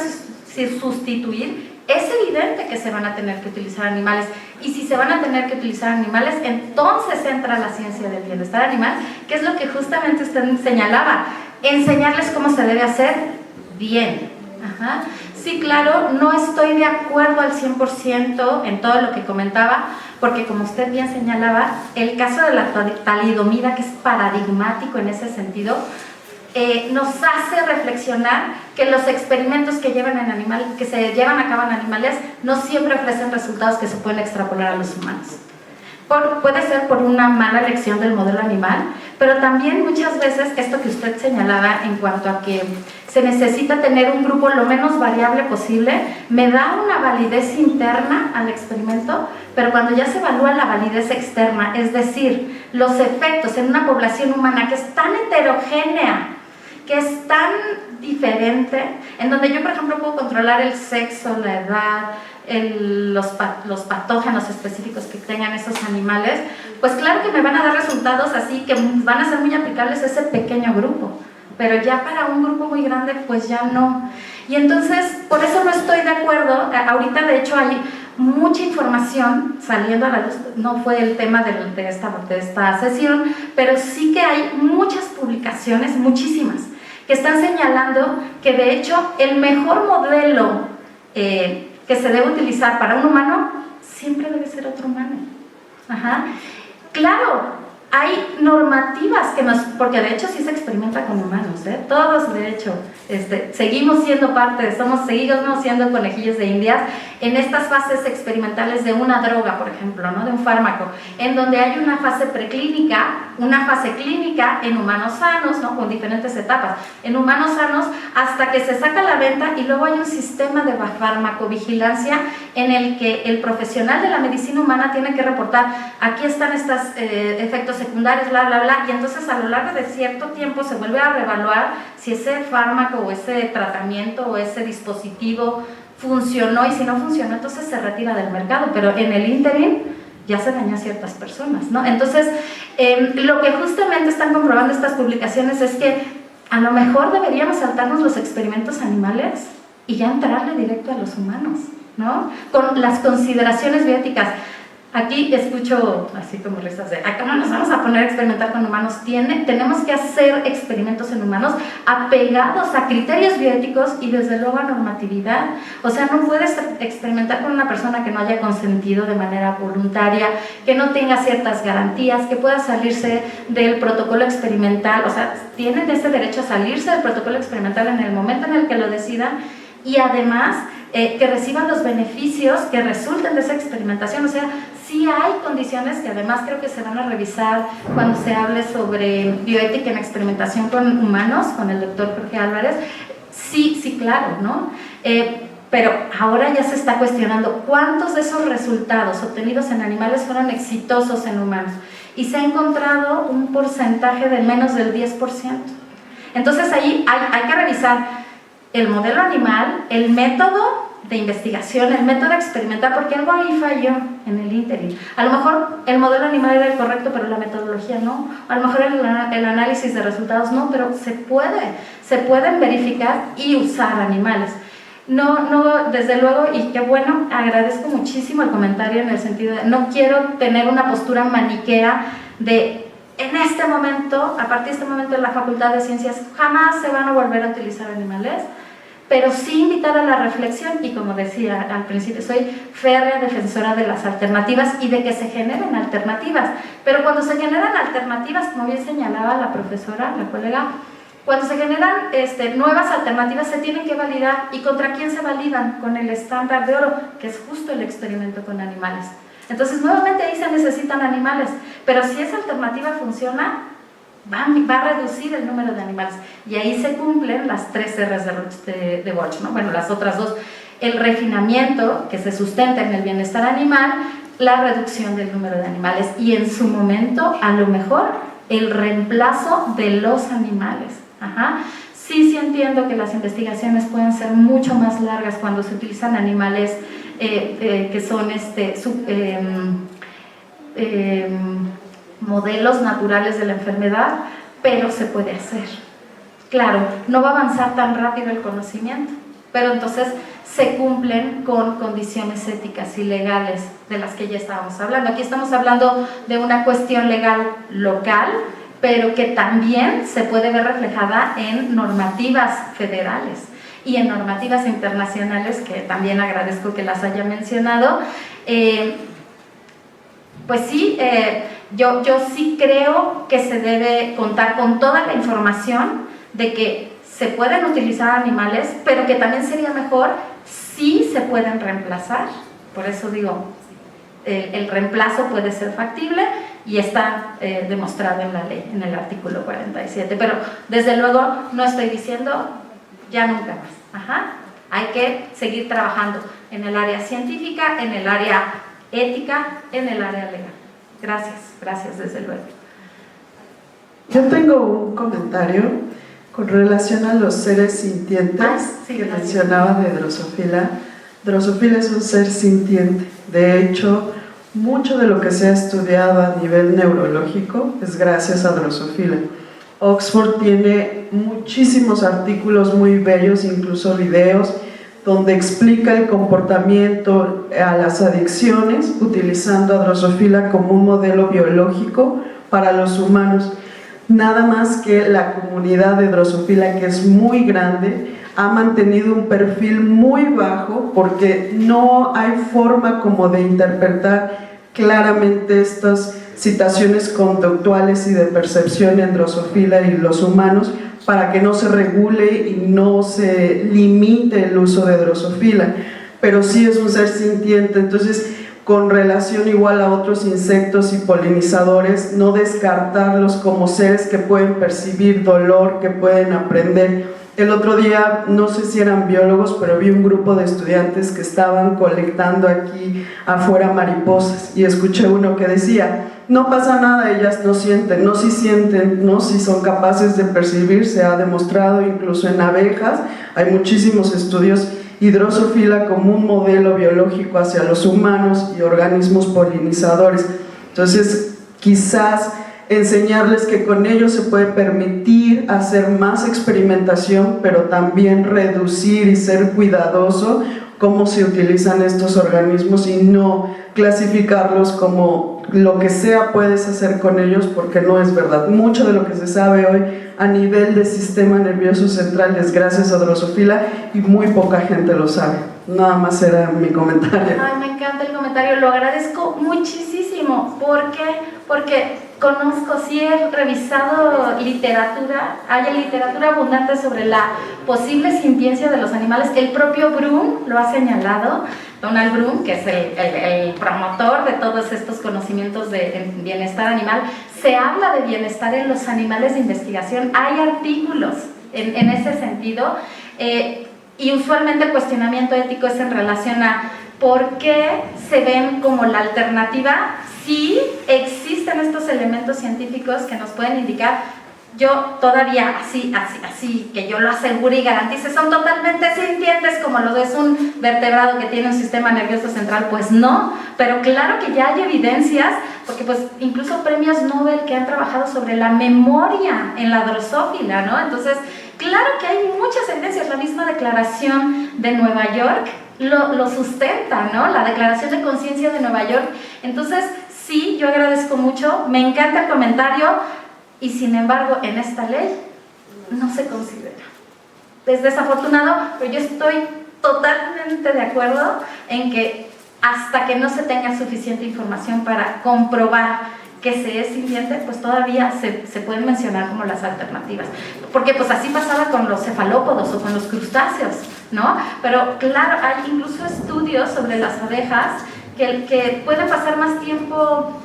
sustituir, es evidente que se van a tener que utilizar animales. Y si se van a tener que utilizar animales, entonces entra la ciencia del bienestar animal, que es lo que justamente usted señalaba: enseñarles cómo se debe hacer bien. Ajá. Sí, claro, no estoy de acuerdo al 100% en todo lo que comentaba, porque como usted bien señalaba, el caso de la talidomida, que es paradigmático en ese sentido, nos hace reflexionar que los experimentos que se llevan a cabo en animales no siempre ofrecen resultados que se pueden extrapolar a los humanos. Puede ser por una mala elección del modelo animal, pero también muchas veces esto que usted señalaba en cuanto a que se necesita tener un grupo lo menos variable posible, me da una validez interna al experimento, pero cuando ya se evalúa la validez externa, es decir, los efectos en una población humana que es tan heterogénea, que es tan diferente, en donde yo, por ejemplo, puedo controlar el sexo, la edad, los patógenos específicos que tengan esos animales, pues claro que me van a dar resultados así que van a ser muy aplicables a ese pequeño grupo, pero ya para un grupo muy grande pues ya no. Y entonces por eso no estoy de acuerdo. Ahorita de hecho hay mucha información saliendo a la luz, no fue el tema de esta sesión, pero sí que hay muchas publicaciones, muchísimas, que están señalando que de hecho el mejor modelo que se debe utilizar para un humano siempre debe ser otro humano. Ajá. Claro, hay normativas porque de hecho sí se experimenta con humanos, todos de hecho seguimos siendo seguimos siendo conejillos de indias en estas fases experimentales de una droga, por ejemplo, ¿no? De un fármaco, en donde hay una fase preclínica, una fase clínica en humanos sanos, ¿no? Con diferentes etapas, en humanos sanos hasta que se saca a la venta, y luego hay un sistema de farmacovigilancia en el que el profesional de la medicina humana tiene que reportar, aquí están estos efectos secundarios, bla, bla, bla, y entonces a lo largo de cierto tiempo se vuelve a reevaluar si ese fármaco o ese tratamiento o ese dispositivo funcionó, y si no funcionó entonces se retira del mercado, pero en el ínterin ya se dañó a ciertas personas, ¿no? Entonces, lo que justamente están comprobando estas publicaciones es que a lo mejor deberíamos saltarnos los experimentos animales y ya entrarle directo a los humanos, ¿no? Con las consideraciones bioéticas. Aquí escucho así como risas de, ¿cómo nos vamos a poner a experimentar con humanos? Tenemos que hacer experimentos en humanos apegados a criterios bioéticos y desde luego a normatividad. O sea, no puedes experimentar con una persona que no haya consentido de manera voluntaria, que no tenga ciertas garantías, que pueda salirse del protocolo experimental. O sea, tienen ese derecho a salirse del protocolo experimental en el momento en el que lo decidan, y además que reciban los beneficios que resulten de esa experimentación. O sea, sí hay condiciones que además creo que se van a revisar cuando se hable sobre bioética en experimentación con humanos, con el doctor Jorge Álvarez. Sí, claro, ¿no? Pero ahora ya se está cuestionando cuántos de esos resultados obtenidos en animales fueron exitosos en humanos, y se ha encontrado un porcentaje de menos del 10%. Entonces ahí hay que revisar el modelo animal, el método de investigación, el método experimental, porque algo ahí falló en el ínterin. A lo mejor el modelo animal era el correcto, pero la metodología no. A lo mejor el análisis de resultados no, pero se pueden verificar y usar animales. No, desde luego, y qué bueno, agradezco muchísimo el comentario en el sentido de no quiero tener una postura maniquea de en este momento, a partir de este momento en la Facultad de Ciencias jamás se van a volver a utilizar animales, pero sí invitar a la reflexión, y como decía al principio, soy férrea defensora de las alternativas y de que se generen alternativas, pero cuando se generan alternativas, como bien señalaba la profesora, la colega, cuando se generan nuevas alternativas se tienen que validar. ¿Y contra quién se validan? Con el estándar de oro, que es justo el experimento con animales. Entonces, nuevamente ahí se necesitan animales, pero si esa alternativa funciona, va a reducir el número de animales, y ahí se cumplen las 3 R's de Bosch, ¿no? Bueno, las otras 2, el refinamiento que se sustenta en el bienestar animal, la reducción del número de animales, y en su momento, a lo mejor, el reemplazo de los animales. Sí entiendo que las investigaciones pueden ser mucho más largas cuando se utilizan animales que son modelos naturales de la enfermedad, pero se puede hacer. Claro, no va a avanzar tan rápido el conocimiento, pero entonces se cumplen con condiciones éticas y legales de las que ya estábamos hablando. Aquí estamos hablando de una cuestión legal local, pero que también se puede ver reflejada en normativas federales y en normativas internacionales, que también agradezco que las haya mencionado. Pues sí, yo sí creo que se debe contar con toda la información de que se pueden utilizar animales, pero que también sería mejor si se pueden reemplazar. Por eso digo, el reemplazo puede ser factible y está demostrado en la ley, en el artículo 47. Pero desde luego no estoy diciendo ya nunca más. Hay que seguir trabajando en el área científica, en el área ética, en el área legal. Gracias desde luego. Yo tengo un comentario con relación a los seres sintientes que mencionaba de Drosophila. Drosophila es un ser sintiente. De hecho, mucho de lo que se ha estudiado a nivel neurológico es gracias a Drosophila. Oxford tiene muchísimos artículos muy bellos, incluso videos, donde explica el comportamiento a las adicciones utilizando a Drosophila como un modelo biológico para los humanos. Nada más que la comunidad de Drosophila, que es muy grande, ha mantenido un perfil muy bajo porque no hay forma como de interpretar claramente estas situaciones conductuales y de percepción en Drosophila y los humanos para que no se regule y no se limite el uso de Drosophila. pero sí es un ser sintiente. Entonces, con relación igual a otros insectos y polinizadores, no descartarlos como seres que pueden percibir dolor, que pueden aprender. El otro día, no sé si eran biólogos, pero vi un grupo de estudiantes que estaban colectando aquí afuera mariposas y escuché uno que decía: no pasa nada, ellas no sienten, no si sienten, no si son capaces de percibir. Se ha demostrado incluso en abejas, hay muchísimos estudios, y Drosophila como un modelo biológico hacia los humanos y organismos polinizadores. Entonces, quizás enseñarles que con ellos se puede permitir hacer más experimentación, pero también reducir y ser cuidadoso cómo se utilizan estos organismos y no clasificarlos como lo que sea puedes hacer con ellos, porque no es verdad. Mucho de lo que se sabe hoy a nivel del sistema nervioso central es gracias a Drosophila y muy poca gente lo sabe. Nada más era mi comentario. Ay, me encanta el comentario, lo agradezco muchísimo. ¿Por qué? Porque conozco, sí he revisado literatura, hay literatura abundante sobre la posible sintiencia de los animales. El propio Bloom lo ha señalado, Donald Bloom, que es el promotor de todos estos conocimientos de bienestar animal. Se habla de bienestar en los animales de investigación, hay artículos en ese sentido, y usualmente el cuestionamiento ético es en relación a por qué se ven como la alternativa. Sí existen estos elementos científicos que nos pueden indicar. Yo todavía así que yo lo asegure y garantice, son totalmente sintientes como lo es un vertebrado que tiene un sistema nervioso central, pues no, pero claro que ya hay evidencias, porque pues incluso premios Nobel que han trabajado sobre la memoria en la Drosophila, ¿no? Entonces, claro que hay muchas evidencias. La misma Declaración de Nueva York lo sustenta, ¿no? La Declaración de Conciencia de Nueva York. Entonces, sí, yo agradezco mucho, me encanta el comentario. Y sin embargo, en esta ley no se considera. Es desafortunado, pero yo estoy totalmente de acuerdo en que hasta que no se tenga suficiente información para comprobar que se es sintiente, pues todavía se pueden mencionar como las alternativas. Porque pues así pasaba con los cefalópodos o con los crustáceos, ¿no? Pero claro, hay incluso estudios sobre las abejas que pueden pasar más tiempo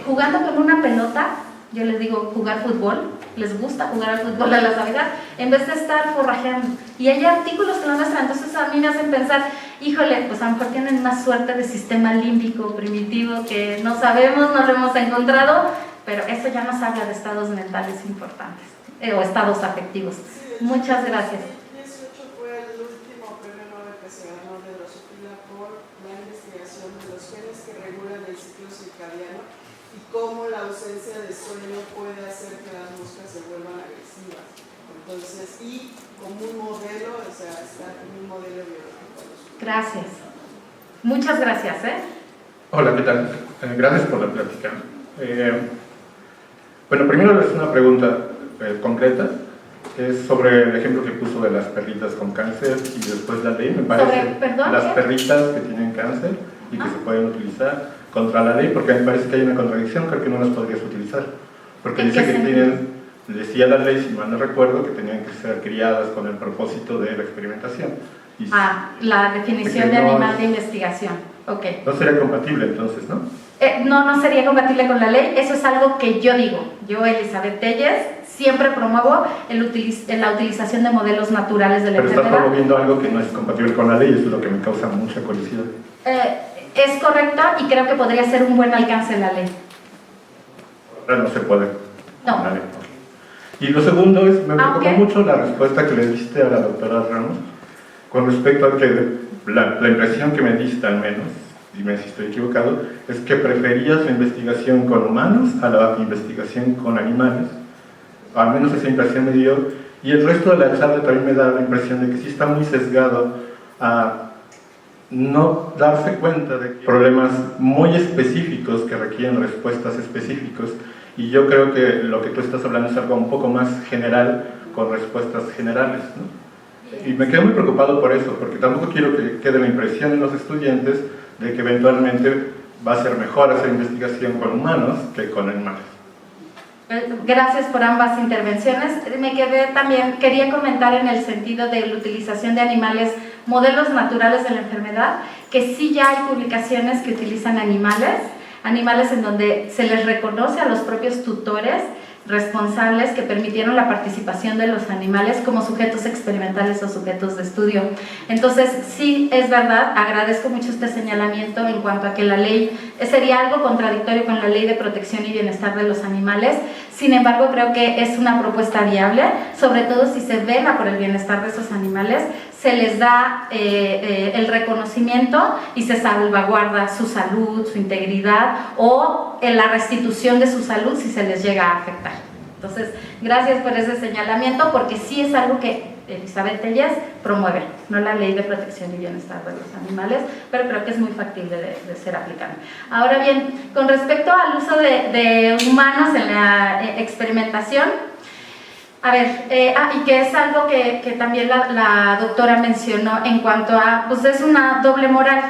jugando con una pelota. Yo les digo jugar fútbol, les gusta jugar al fútbol a las abejas, en vez de estar forrajeando. Y hay artículos que lo muestran, entonces a mí me hacen pensar, híjole, pues a lo mejor tienen más suerte de sistema límbico primitivo que no sabemos, no lo hemos encontrado, pero eso ya nos habla de estados mentales importantes, o estados afectivos. Muchas gracias. 2018 fue el último premio Nobel que se ganó de Drosophila por la investigación de los genes que regulan el ciclo circadiano y cómo la ausencia de sueño puede hacer que las moscas se vuelvan agresivas. Entonces, y como un modelo, o sea, está como un modelo biológico. Gracias. Muchas gracias, Hola, ¿qué tal? Gracias por la plática. Bueno, primero es una pregunta concreta, que es sobre el ejemplo que puso de las perritas con cáncer y después la ley, me parece. ¿Perdón? Las perritas que tienen cáncer y que se pueden utilizar contra la ley, porque me parece que hay una contradicción, creo que no las podrías utilizar, porque dice que tienen, decía la ley, si mal no recuerdo, que tenían que ser criadas con el propósito de la experimentación. Y la definición de animal de investigación. Ok. No sería compatible entonces, ¿no? No sería compatible con la ley. Eso es algo que yo digo. Yo, Elizabeth Telles, siempre promuevo la utilización de modelos naturales de la enfermedad. Pero estás promoviendo algo que no es compatible con la ley, eso es lo que me causa mucha curiosidad. Es correcto y creo que podría ser un buen alcance en la ley. Ahora no se puede. No. Vale. Y lo segundo es, me preocupó mucho la respuesta que le diste a la doctora Ramos con respecto a que la impresión que me diste al menos, dime si estoy equivocado, es que preferías la investigación con humanos a la investigación con animales. Al menos esa impresión me dio. Y el resto de la charla también me da la impresión de que sí está muy sesgado a no darse cuenta de problemas muy específicos que requieren respuestas específicas, y yo creo que lo que tú estás hablando es algo un poco más general con respuestas generales, ¿no? Y me quedo muy preocupado por eso, porque tampoco quiero que quede la impresión en los estudiantes de que eventualmente va a ser mejor hacer investigación con humanos que con animales. Gracias por ambas intervenciones. Me quedé también, quería comentar en el sentido de la utilización de animales modelos naturales de la enfermedad, que sí ya hay publicaciones que utilizan animales en donde se les reconoce a los propios tutores responsables que permitieron la participación de los animales como sujetos experimentales o sujetos de estudio. Entonces, sí, es verdad, agradezco mucho este señalamiento en cuanto a que la ley sería algo contradictorio con la Ley de Protección y Bienestar de los Animales. Sin embargo, creo que es una propuesta viable, sobre todo si se vela por el bienestar de esos animales, se les da el reconocimiento y se salvaguarda su salud, su integridad o la restitución de su salud si se les llega a afectar. Entonces, gracias por ese señalamiento, porque sí es algo que Elizabeth Telles promueve, no la Ley de Protección y Bienestar de los Animales, pero creo que es muy factible de ser aplicable. Ahora bien, con respecto al uso de humanos en la experimentación, a ver, y que es algo que también la doctora mencionó en cuanto a, pues es una doble moral.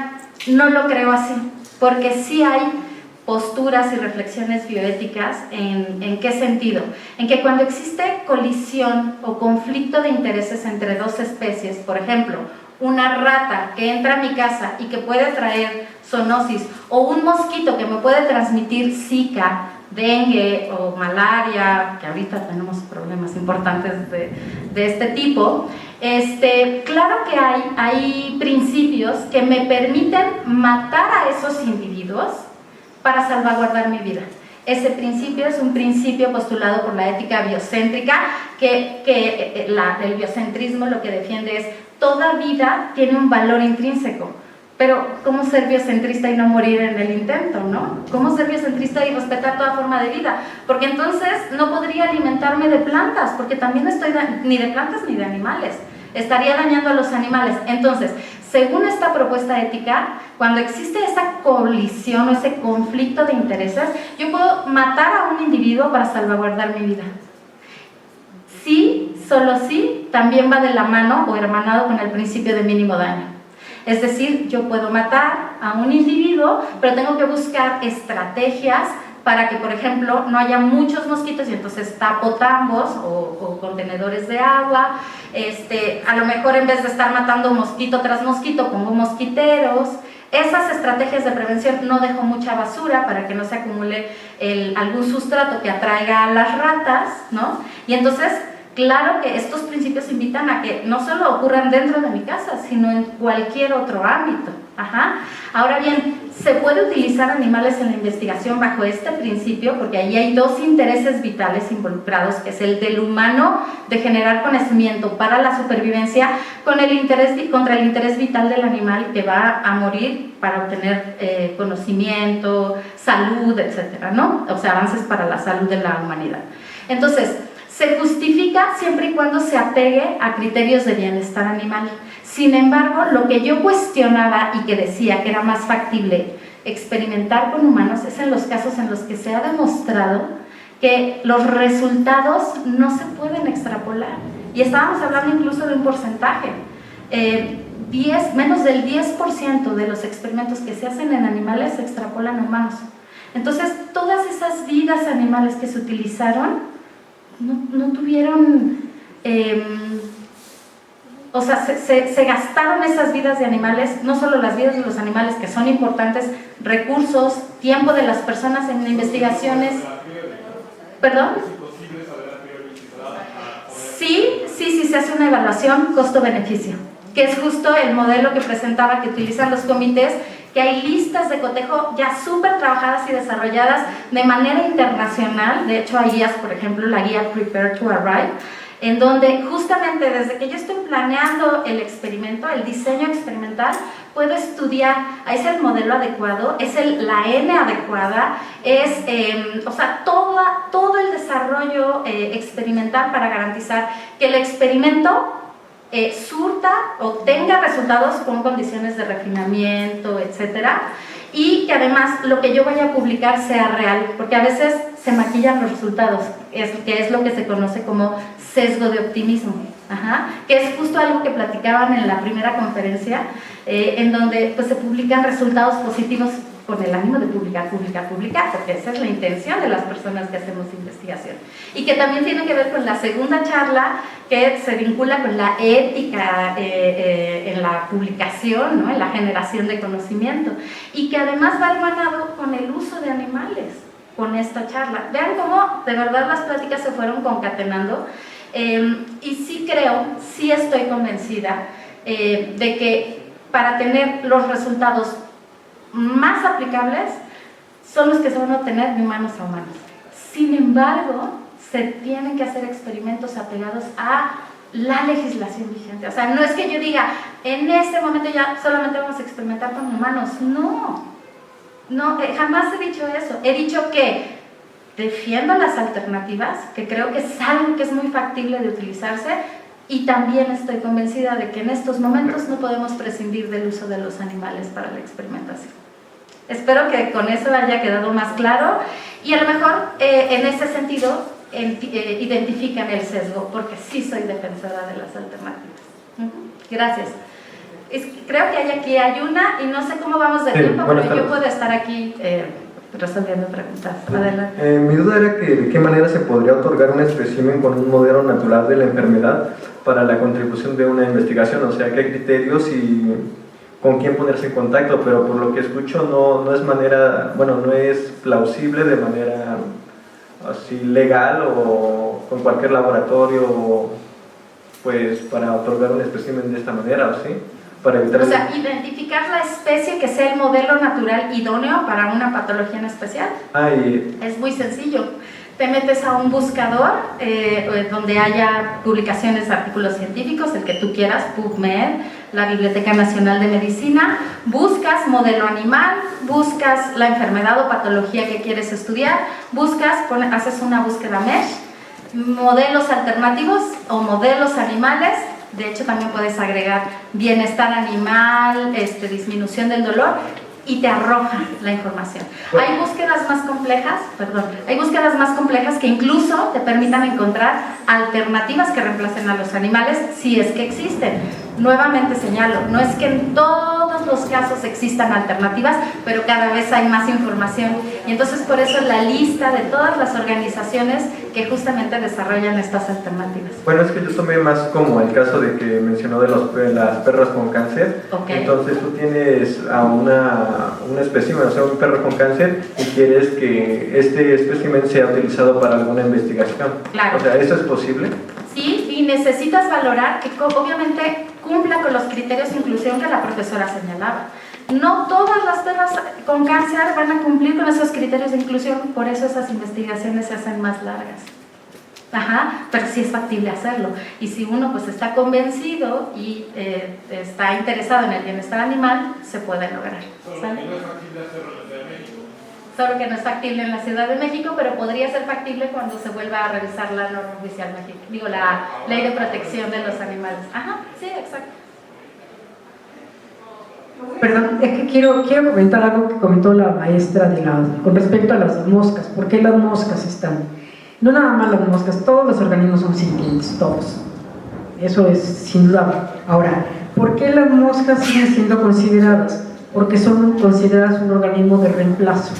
No lo creo así, porque sí hay posturas y reflexiones bioéticas en qué sentido. En que cuando existe colisión o conflicto de intereses entre dos especies, por ejemplo, una rata que entra a mi casa y que puede traer zoonosis, o un mosquito que me puede transmitir Zika, dengue o malaria, que ahorita tenemos problemas importantes de este tipo, claro que hay principios que me permiten matar a esos individuos para salvaguardar mi vida. Ese principio es un principio postulado por la ética biocéntrica, que el biocentrismo lo que defiende es toda vida tiene un valor intrínseco. Pero, ¿cómo ser biocentrista y no morir en el intento, no? ¿Cómo ser biocentrista y respetar toda forma de vida? Porque entonces no podría alimentarme de plantas, porque también no estoy ni de plantas ni de animales. Estaría dañando a los animales. Entonces, según esta propuesta ética, cuando existe esa colisión o ese conflicto de intereses, yo puedo matar a un individuo para salvaguardar mi vida. Sí, solo sí, también va de la mano o hermanado con el principio de mínimo daño. Es decir, yo puedo matar a un individuo, pero tengo que buscar estrategias para que, por ejemplo, no haya muchos mosquitos y entonces tapo tambos o contenedores de agua. A lo mejor en vez de estar matando mosquito tras mosquito, pongo mosquiteros. Esas estrategias de prevención, no dejo mucha basura para que no se acumule algún sustrato que atraiga a las ratas, ¿no? Y entonces, claro que estos principios invitan a que no solo ocurran dentro de mi casa, sino en cualquier otro ámbito. Ahora bien, se puede utilizar animales en la investigación bajo este principio, porque ahí hay dos intereses vitales involucrados, que es el del humano de generar conocimiento para la supervivencia, contra el interés vital del animal que va a morir para obtener conocimiento, salud, etcétera, ¿no? O sea, avances para la salud de la humanidad. Entonces, se justifica siempre y cuando se apegue a criterios de bienestar animal. Sin embargo, lo que yo cuestionaba y que decía que era más factible experimentar con humanos es en los casos en los que se ha demostrado que los resultados no se pueden extrapolar. Y estábamos hablando incluso de un porcentaje. Menos del 10% de los experimentos que se hacen en animales se extrapolan a humanos. Entonces, todas esas vidas animales que se utilizaron no tuvieron, o sea, se gastaron esas vidas de animales, no solo las vidas de los animales, que son importantes, recursos, tiempo de las personas en investigaciones. ¿Perdón? Sí, se hace una evaluación costo-beneficio, que es justo el modelo que presentaba, que utilizan los comités, que hay listas de cotejo ya súper trabajadas y desarrolladas de manera internacional. De hecho, hay guías, por ejemplo, la guía Prepare to Arrive, en donde justamente desde que yo estoy planeando el experimento, el diseño experimental, puedo estudiar, es el modelo adecuado, es la N adecuada, es o sea, todo el desarrollo experimental para garantizar que el experimento surta o tenga resultados con condiciones de refinamiento, etcétera, y que además lo que yo vaya a publicar sea real, porque a veces se maquillan los resultados, que es lo que se conoce como sesgo de optimismo, que es justo algo que platicaban en la primera conferencia, en donde pues, se publican resultados positivos con el ánimo de publicar, porque esa es la intención de las personas que hacemos investigación. Y que también tiene que ver con la segunda charla, que se vincula con la ética en la publicación, ¿no? En la generación de conocimiento, y que además va hermanado con el uso de animales, con esta charla. Vean cómo de verdad las pláticas se fueron concatenando, y sí creo, sí estoy convencida de que para tener los resultados más aplicables son los que se van a obtener de humanos a humanos. Sin embargo, se tienen que hacer experimentos apegados a la legislación vigente. O sea, no es que yo diga, en este momento ya solamente vamos a experimentar con humanos. No, jamás he dicho eso. He dicho que defiendo las alternativas, que creo que es algo que es muy factible de utilizarse, y también estoy convencida de que en estos momentos no podemos prescindir del uso de los animales para la experimentación. Espero que con eso haya quedado más claro, y a lo mejor en ese sentido identifican el sesgo, porque sí soy defensora de las alternativas. Gracias. Creo que hay una, y no sé cómo vamos de tiempo, pero yo puedo estar aquí resolviendo preguntas. Adelante. Mi duda era que de qué manera se podría otorgar un espécimen con un modelo natural de la enfermedad para la contribución de una investigación, o sea, qué criterios y con quién ponerse en contacto, pero por lo que escucho no es plausible de manera así legal o con cualquier laboratorio, pues para otorgar un espécimen de esta manera, ¿o sí? Para evitar identificar la especie que sea el modelo natural idóneo para una patología en especial. Es muy sencillo. Te metes a un buscador donde haya publicaciones de artículos científicos, el que tú quieras, PubMed, la Biblioteca Nacional de Medicina, buscas modelo animal, buscas la enfermedad o patología que quieres estudiar, haces una búsqueda MESH, modelos alternativos o modelos animales. De hecho, también puedes agregar bienestar animal, disminución del dolor, y te arroja la información. Hay búsquedas más complejas que incluso te permitan encontrar alternativas que reemplacen a los animales, si es que existen. Nuevamente señalo, no es que en todos los casos existan alternativas, pero cada vez hay más información, y entonces por eso la lista de todas las organizaciones que justamente desarrollan estas alternativas. Bueno, es que yo tomé más como el caso de que mencionó de las perras con cáncer. Okay. Entonces tú tienes a un espécimen, o sea, un perro con cáncer, y quieres que este espécimen sea utilizado para alguna investigación. Claro. O sea, ¿eso es posible? Sí, y necesitas valorar que obviamente cumpla con los criterios de inclusión que la profesora señalaba. No todas las perras con cáncer van a cumplir con esos criterios de inclusión, por eso esas investigaciones se hacen más largas. Pero sí es factible hacerlo, y si uno pues está convencido y está interesado en el bienestar animal, se puede lograr. ¿Sale? Solo que no es factible en la Ciudad de México, pero podría ser factible cuando se vuelva a revisar la norma oficial mexicana, la Ley de Protección de los Animales. Sí, exacto. Perdón, es que quiero comentar algo que comentó la maestra con respecto a las moscas. ¿Por qué las moscas están? No nada más las moscas, todos los organismos son sintientes, todos. Eso es sin duda. Ahora, ¿por qué las moscas siguen siendo consideradas? Porque son consideradas un organismo de reemplazo.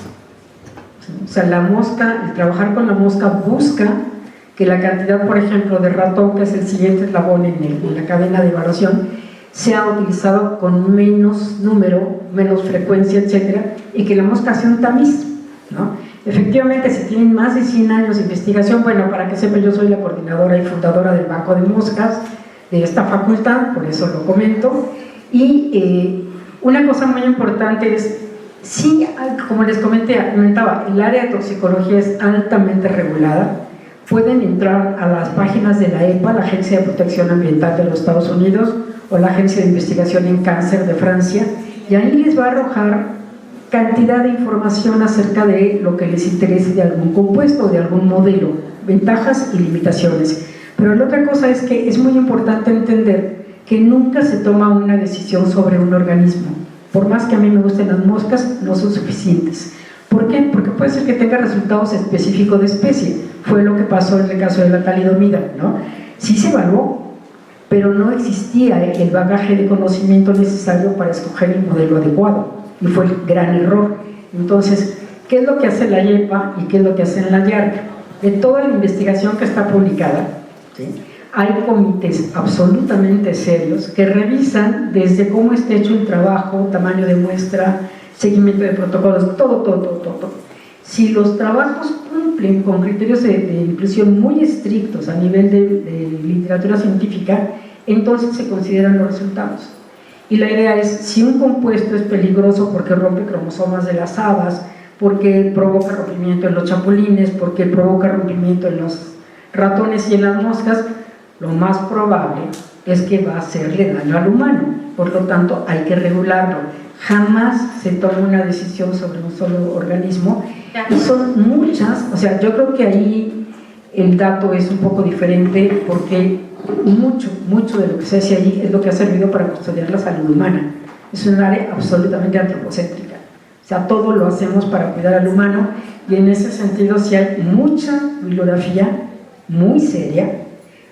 O sea, la mosca, el trabajar con la mosca busca que la cantidad, por ejemplo, de ratón, que es el siguiente eslabón en la cadena de evaluación, sea utilizado con menos número, menos frecuencia, etcétera, y que la mosca sea un tamiz, ¿no? Efectivamente, si tienen más de 100 años de investigación, bueno, para que sepan, yo soy la coordinadora y fundadora del Banco de Moscas de esta facultad, por eso lo comento, y una cosa muy importante es, sí, como les comentaba, el área de toxicología es altamente regulada. Pueden entrar a las páginas de la EPA, la Agencia de Protección Ambiental de los Estados Unidos, o la Agencia de Investigación en Cáncer de Francia, y ahí les va a arrojar cantidad de información acerca de lo que les interese de algún compuesto, de algún modelo, ventajas y limitaciones. Pero la otra cosa es que es muy importante entender que nunca se toma una decisión sobre un organismo. Por más que a mí me gusten las moscas, no son suficientes. ¿Por qué? Porque puede ser que tenga resultados específicos de especie. Fue lo que pasó en el caso de la talidomida, ¿no? Sí se evaluó, pero no existía el bagaje de conocimiento necesario para escoger el modelo adecuado, y fue el gran error. Entonces, ¿qué es lo que hace la IEPA y qué es lo que hace la YARC? De toda la investigación que está publicada, ¿sí?, hay comités absolutamente serios que revisan desde cómo está hecho el trabajo, tamaño de muestra, seguimiento de protocolos, todo. Si los trabajos cumplen con criterios de inclusión muy estrictos a nivel de literatura científica, entonces se consideran los resultados. Y la idea es, si un compuesto es peligroso porque rompe cromosomas de las habas, porque provoca rompimiento en los chapulines, porque provoca rompimiento en los ratones y en las moscas, lo más probable es que va a hacerle daño al humano. Por lo tanto, hay que regularlo. Jamás se toma una decisión sobre un solo organismo, y son muchas. O sea, yo creo que ahí el dato es un poco diferente, porque mucho de lo que se hace allí es lo que ha servido para custodiar la salud humana. Es un área absolutamente antropocéntrica. O sea, todo lo hacemos para cuidar al humano, y en ese sentido sí hay mucha bibliografía muy seria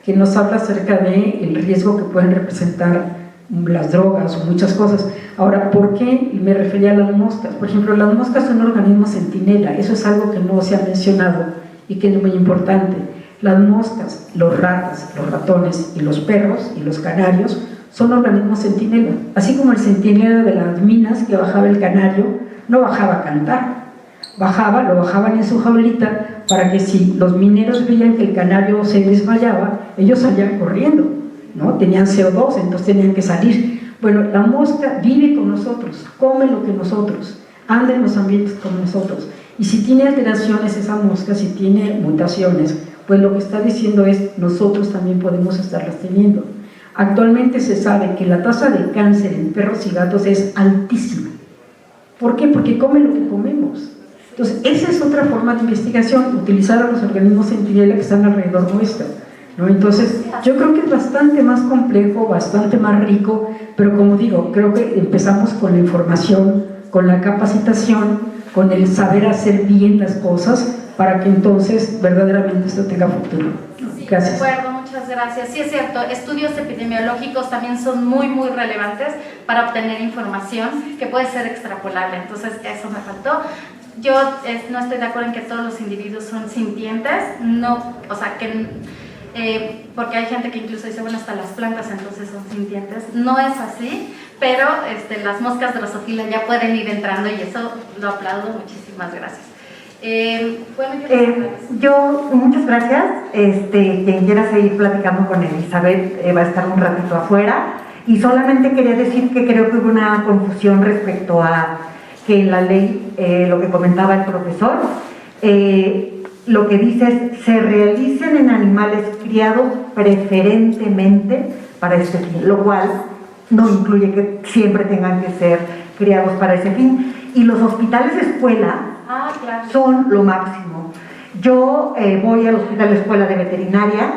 que nos habla acerca del riesgo que pueden representar las drogas o muchas cosas. Ahora, ¿por qué me refería a las moscas? Por ejemplo, las moscas son organismos centinela. Eso es algo que no se ha mencionado y que es muy importante. Las moscas, los ratas, los ratones y los perros y los canarios son organismos centinela. Así como el centinela de las minas, que bajaba el canario, no bajaba a cantar, lo bajaban en su jaulita, para que si los mineros veían que el canario se desmayaba, ellos salían corriendo, ¿no? Tenían CO2, entonces tenían que salir. Bueno, la mosca vive con nosotros, come lo que nosotros, anda en los ambientes como nosotros, y si tiene alteraciones esa mosca, si tiene mutaciones, pues lo que está diciendo es, nosotros también podemos estarlas teniendo. Actualmente se sabe que la tasa de cáncer en perros y gatos es altísima. ¿Por qué? Porque comen lo que comemos. Entonces, esa es otra forma de investigación, utilizar a los organismos centinela que están alrededor nuestro, ¿no? Entonces, yo creo que es bastante más complejo, bastante más rico, pero como digo, creo que empezamos con la información, con la capacitación, con el saber hacer bien las cosas, para que entonces verdaderamente esto tenga futuro. Gracias. De acuerdo, muchas gracias. Sí, es cierto, estudios epidemiológicos también son muy relevantes para obtener información que puede ser extrapolable. Entonces, eso me faltó. Yo no estoy de acuerdo en que todos los individuos son sintientes, no, o sea, porque hay gente que incluso dice, bueno, hasta las plantas entonces son sintientes. No es así, pero las moscas Drosophila ya pueden ir entrando, y eso lo aplaudo. Muchísimas gracias. Yo, muchas gracias. Quien quiera seguir platicando con Elizabeth va a estar un ratito afuera, y solamente quería decir que creo que hubo una confusión respecto a que en la ley, lo que comentaba el profesor, lo que dice es, se realicen en animales criados preferentemente para este fin, lo cual no incluye que siempre tengan que ser criados para ese fin. Y los hospitales de escuela son lo máximo. Yo voy al hospital de escuela de veterinaria,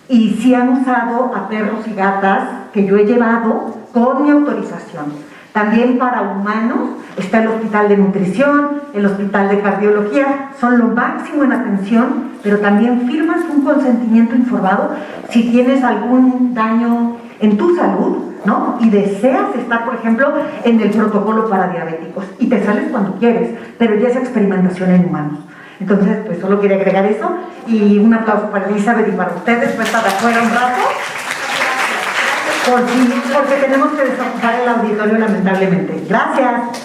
y sí han usado a perros y gatas que yo he llevado con mi autorización. También para humanos está el hospital de nutrición, el hospital de cardiología, son lo máximo en atención, pero también firmas un consentimiento informado si tienes algún daño en tu salud, ¿no? Y deseas estar, por ejemplo, en el protocolo para diabéticos, y te sales cuando quieres, pero ya es experimentación en humanos. Entonces, pues solo quería agregar eso, y un aplauso para Elizabeth y para ustedes por estar afuera un rato. Porque tenemos que desocupar el auditorio, lamentablemente. Gracias.